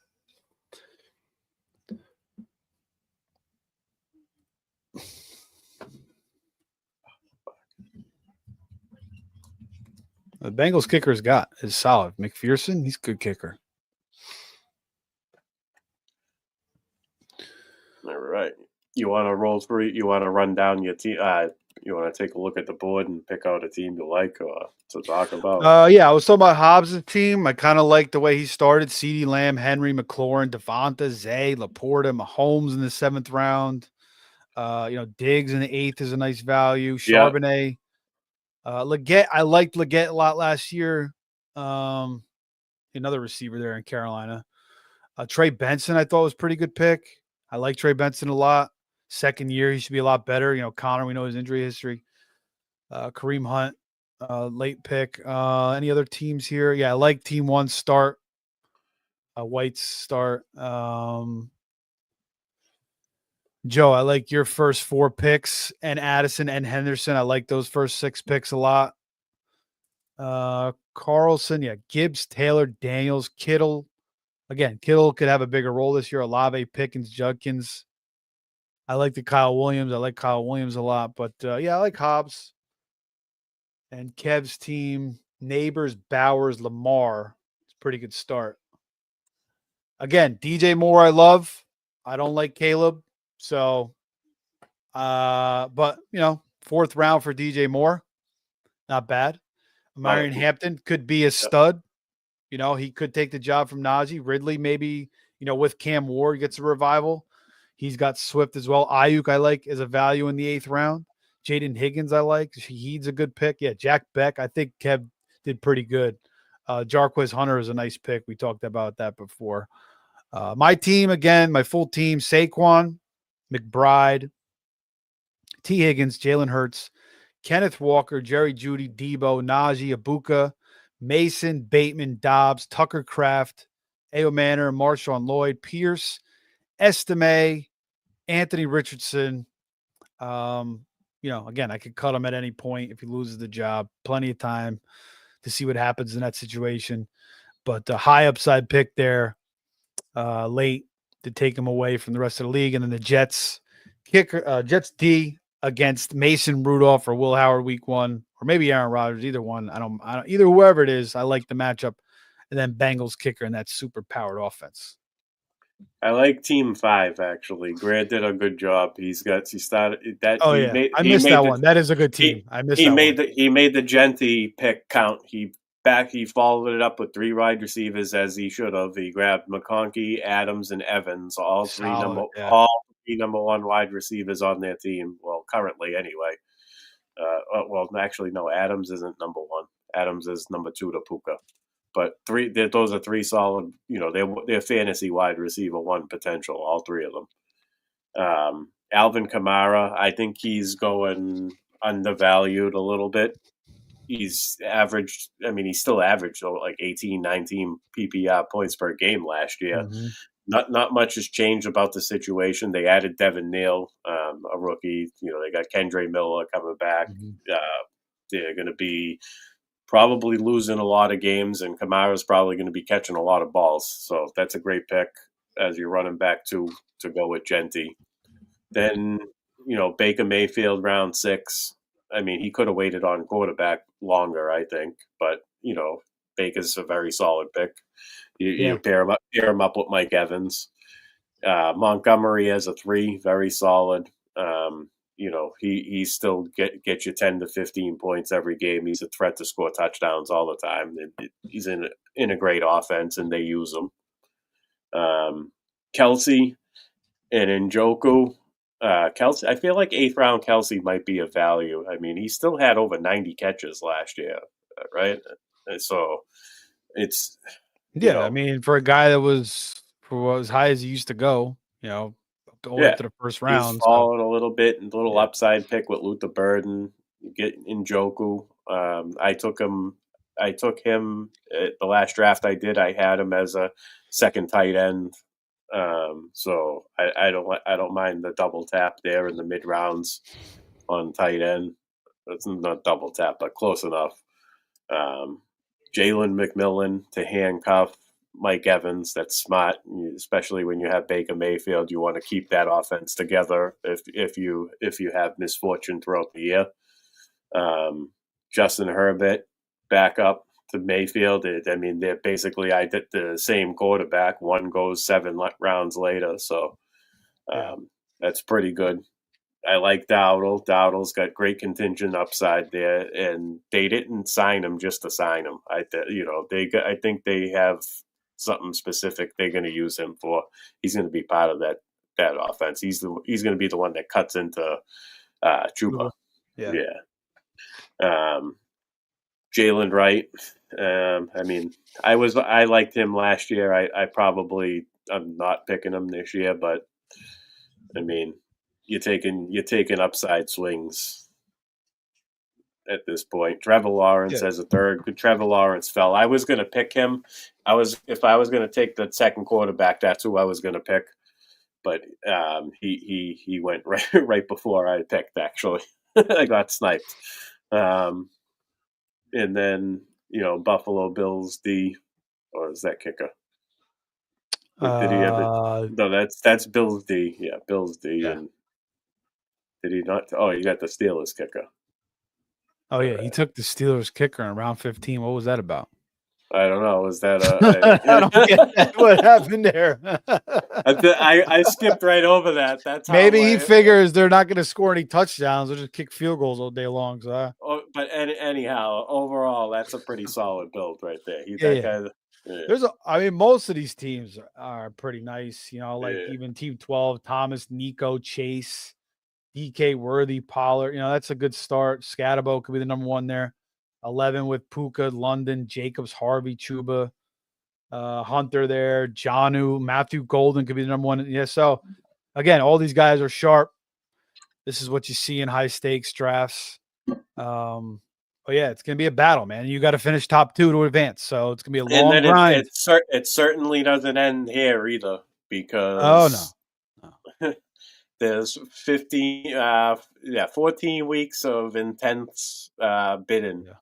The Bengals kicker's got is solid. McPherson, he's a good kicker. All right. You want to roll through? You want to run down your team? You want to take a look at the board and pick out a team you like to talk about? Yeah, I was talking about Hobbs' team. I kind of like the way he started. CeeDee Lamb, Henry, McLaurin, Devonta, Zay, Laporta, Mahomes in the 7th round. Diggs in the 8th is a nice value. Yeah. Charbonnet. Leggett, I liked Leggett a lot last year. Another receiver there in Carolina. Trey Benson, I thought was a pretty good pick. I like Trey Benson a lot. Second year, he should be a lot better. Connor, we know his injury history. Kareem Hunt, late pick. Any other teams here? Yeah, I like Team 1 start. White's start. Joe, I like your first 4 picks, and Addison and Henderson. I like those first 6 picks a lot. Carlson, yeah, Gibbs, Taylor, Daniels, Kittle. Again, Kittle could have a bigger role this year. Olave, Pickens, Judkins. I like the Kyle Williams. I like Kyle Williams a lot, but I like Hobbs. And Kev's team, Neighbors, Bowers, Lamar. It's a pretty good start. Again, DJ Moore, I love. I don't like Caleb. So, but 4th round for DJ Moore. Not bad. Marion Hampton could be a stud. He could take the job from Najee. Ridley, maybe, with Cam Ward gets a revival. He's got Swift as well. Ayuk, I like as a value in the 8th round. Jaden Higgins, I like. He's a good pick. Yeah, Jack Beck, I think Kev did pretty good. Jarquez Hunter is a nice pick. We talked about that before. My team, again, my full team, Saquon, McBride, T. Higgins, Jalen Hurts, Kenneth Walker, Jerry Jeudy, Debo, Najee, Abuka, Mason, Bateman, Dobbs, Tucker Kraft, Ao Manor, Marshawn Lloyd, Pierce, Estime, Anthony Richardson. Again, I could cut him at any point if he loses the job. Plenty of time to see what happens in that situation. But the high upside pick there late to take him away from the rest of the league. And then the Jets kicker, Jets D against Mason Rudolph or Will Howard week 1, or maybe Aaron Rodgers, either one. I don't either, whoever it is. I like the matchup. And then Bengals kicker and that super powered offense. I like Team 5 actually. Grant did a good job. He started that. Oh yeah, I missed that one. That is a good team. He made the Genty pick count. He followed it up with 3 wide receivers as he should have. He grabbed McConkey, Adams, and Evans, all three number 1 wide receivers on their team. Well, currently anyway. Actually, no. Adams isn't number 1. Adams is number 2 to Puka. But those are 3 solid. They're fantasy wide receiver 1 potential. All 3 of them. Alvin Kamara, I think he's going undervalued a little bit. He's averaged. I mean, he still averaged like 18, 19 PPR points per game last year. Mm-hmm. Not much has changed about the situation. They added Devin Neal, a rookie. They got Kendre Miller coming back. Mm-hmm. They're going to be probably losing a lot of games, and Kamara's probably going to be catching a lot of balls. So that's a great pick as you're running back to go with Genty. Then, Baker Mayfield, round 6. I mean, he could have waited on quarterback longer, I think. But, Baker's a very solid pick. You pair him up with Mike Evans. Montgomery as a 3, very solid. He still get you 10 to 15 points every game. He's a threat to score touchdowns all the time. He's in a great offense, and they use him. Kelsey and Njoku. Kelsey, I feel like 8th round Kelsey might be a value. I mean, he still had over 90 catches last year, right? So it's I mean, for a guy that was as high as he used to go, going up to the first round. He's fallen a little bit, a little upside pick with Luther Burden. You get Njoku. I took him at the last draft I did. I had him as a second tight end. So I don't mind the double tap there in the mid rounds on tight end. It's not double tap, but close enough. Jalen McMillan to handcuff Mike Evans. That's smart, especially when you have Baker Mayfield. You want to keep that offense together if you have misfortune throughout the year. Justin Herbert back up to Mayfield. I mean, they're basically the same quarterback. One goes 7 rounds later, so that's pretty good. I like Dowdle. Dowdle's got great contingent upside there, and they didn't sign him just to sign him. I think they have something specific they're going to use him for. He's going to be part of that offense. He's going to be the one that cuts into Chuba. Yeah. Jalen Wright. I mean, I liked him last year. I'm not picking him this year, but I mean, you're taking upside swings at this point. Trevor Lawrence as a third. Trevor Lawrence fell. I was going to pick him. If I was going to take the second quarterback, that's who I was going to pick. But he went right before I picked. Actually, I got sniped. And then Buffalo Bills D, or is that kicker? Did he have no, that's Bills D. Yeah, Bills D. Yeah. And did he not? Oh, you got the Steelers kicker. Oh yeah, he took the Steelers kicker in round 15. What was that about? I don't know. Was that I don't get that. What happened there? I skipped right over that. That's maybe he figures they're not going to score any touchdowns. They'll just kick field goals all day long. So. But anyhow, overall, that's a pretty solid build right there. Most of these teams are pretty nice. Even Team 12, Thomas, Nico, Chase, DK, Worthy, Pollard. That's a good start. Scatabo could be the number one there. 11 with Puka, London, Jacobs, Harvey, Chuba, Hunter there, Janu, Matthew Golden could be the number one. Yeah, so again, all these guys are sharp. This is what you see in high stakes drafts. But yeah, it's going to be a battle, man. You got to finish top 2 to advance. So it's going to be a long grind. It certainly doesn't end here either because there's 14 weeks of intense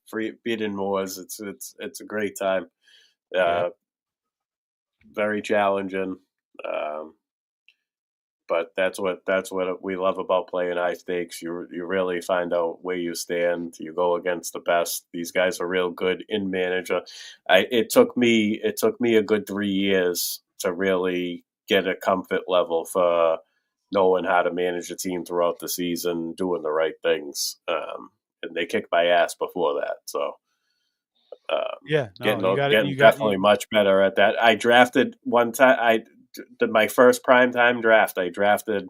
free bidding wars. It's a great time. Very challenging. But that's what we love about playing high stakes. You really find out where you stand. You go against the best. These guys are real good in manager. It took me a good 3 years to really get a comfort level for knowing how to manage a team throughout the season, doing the right things. And they kicked my ass before that. So getting definitely much better at that. I drafted one time. My first primetime draft, I drafted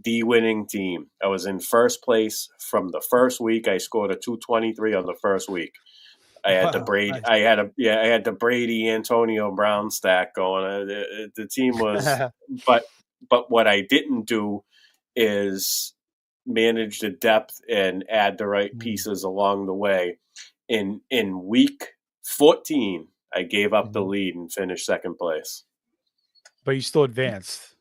the winning team. I was in first place from the first week. I scored a 223 on the first week. I had Brady. Nice. I had the Brady Antonio Brown stack going. The team was, but what I didn't do is manage the depth and add the right pieces along the way. In week 14, I gave up the lead and finished second place. But you still advanced.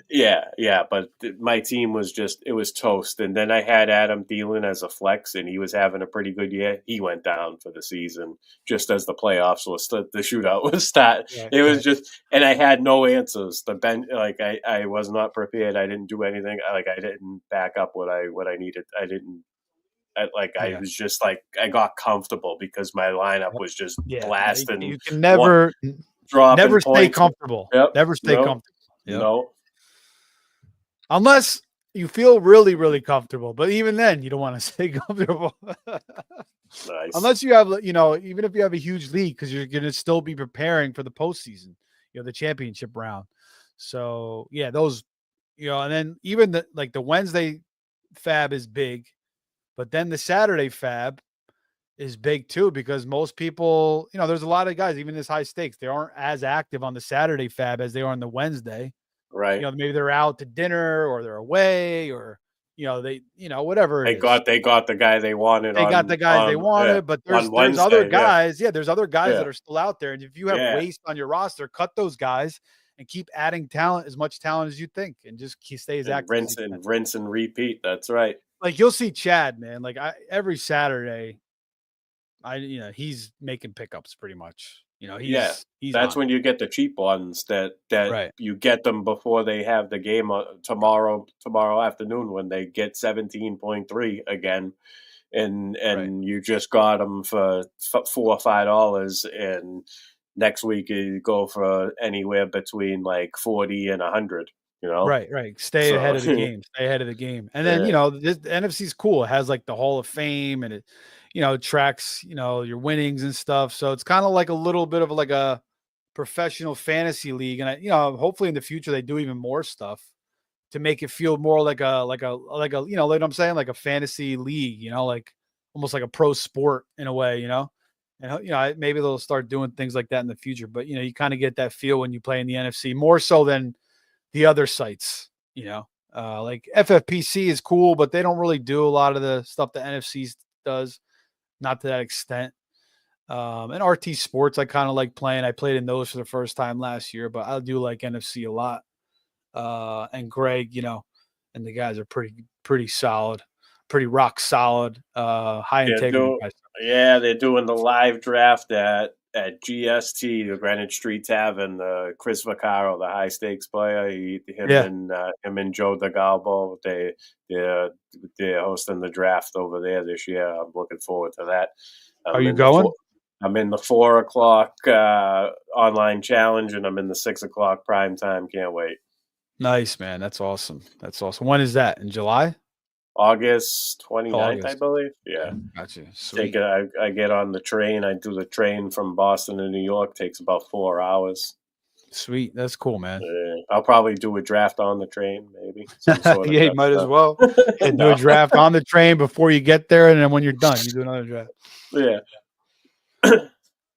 Yeah, but my team was it was toast. And then I had Adam Thielen as a flex, and he was having a pretty good year. He went down for the season just as the playoffs the shootout was start. Yeah, it was and I had no answers. The bench, I was not prepared. I didn't do anything. I didn't back up what I needed. I didn't. I was just I got comfortable because my lineup was just blasting. You can never stay comfortable. Yep. Never stay comfortable. Yep. No. Unless you feel really, really comfortable. But even then, you don't want to stay comfortable. Nice. Unless you have, even if you have a huge league, because you're going to still be preparing for the postseason, the championship round. So, those, and then even the Wednesday fab is big, but then the Saturday fab is big too, because most people, there's a lot of guys, even this high stakes, they aren't as active on the Saturday fab as they are on the Wednesday. Right. Maybe they're out to dinner or they're away or, they, whatever. They got the guy they wanted. They got the guys they wanted, but there's other guys. Yeah. There's other guys that are still out there. And if you have waste on your roster, cut those guys and keep adding talent, as much talent as you think, and just stay as active. Rinse and repeat. That's right. You'll see Chad, man. Every Saturday, he's making pickups pretty much. He's that's when you get the cheap ones that right. You get them before they have the game tomorrow afternoon when they get 17.3 again, and you just got them for $4 or $5, and next week you go for anywhere between like 40 and 100. Right. Stay ahead of the game. Stay ahead of the game. And then the NFC is cool. It has like the Hall of Fame, and it tracks your winnings and stuff. So it's kind of like a little bit of like a professional fantasy league. And hopefully in the future they do even more stuff to make it feel more like a like what I'm saying, like a fantasy league, like almost like a pro sport in a way, and maybe they'll start doing things like that in the future. But you kind of get that feel when you play in the NFC more so than the other sites, like FFPC is cool, but they don't really do a lot of the stuff the NFC does, not to that extent. And RT Sports, I kind of like playing. I played in those for the first time last year, but I do like NFC a lot. And Greg, and the guys are pretty solid, pretty rock solid, high integrity guys. Yeah, they're doing the live draft at GST, the Greenwich Street Tavern. Chris Vaccaro, the high stakes player, him and Joe DeGalbo, they're hosting the draft over there this year. I'm looking forward to that. Are you going? I'm in the 4 o'clock online challenge, and I'm in the 6 o'clock prime time. Can't wait. Nice, man. That's awesome. When is that? In July? August 29th, I believe. Yeah. Gotcha. Sweet. I get on the train. I do the train from Boston to New York. Takes about 4 hours. Sweet. That's cool, man. I'll probably do a draft on the train, maybe. Yeah, you might as well. Do a draft on the train before you get there, and then when you're done, you do another draft. Yeah.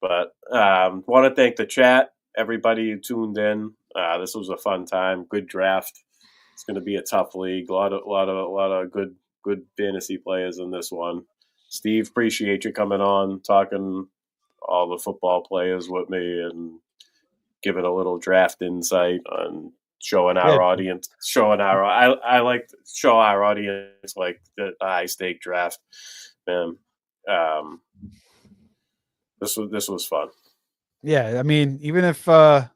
But want to thank the chat, everybody who tuned in. This was a fun time. Good draft. It's going to be a tough league. A lot of good fantasy players in this one. Steve, appreciate you coming on, talking all the football players with me, and giving a little draft insight on showing our audience. I like to show our audience like the high stake draft. Man, this was fun. Yeah, I mean, even if I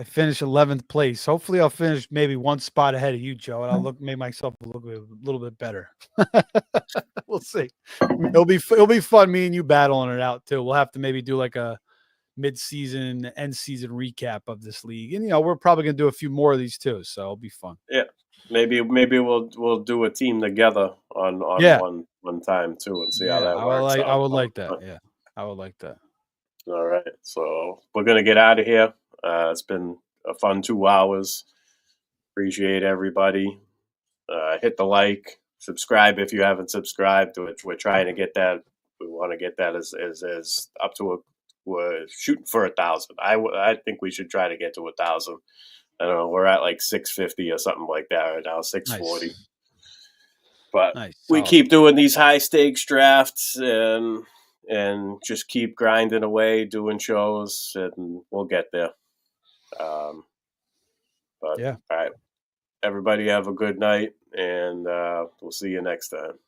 finish 11th place, hopefully I'll finish maybe one spot ahead of you, Joe, and I'll make myself look a little bit better. We'll see. It'll be fun, me and you battling it out too. We'll have to maybe do like a mid-season, end-season recap of this league, and we're probably gonna do a few more of these too, so it'll be fun. Yeah, maybe we'll do a team together on one time too, and see how that works. I would like that. Yeah, I would like that. All right, so we're gonna get out of here. It's been a fun 2 hours. Appreciate everybody. Hit the like, subscribe if you haven't subscribed. We're trying to get that. We want to get that as up to we're shooting for 1,000. I think we should try to get to 1,000. I don't know. We're at like 650 or something like that right now, 640. Nice. But we keep doing these high stakes drafts and just keep grinding away, doing shows, and we'll get there. But yeah. All right. Everybody have a good night, and we'll see you next time.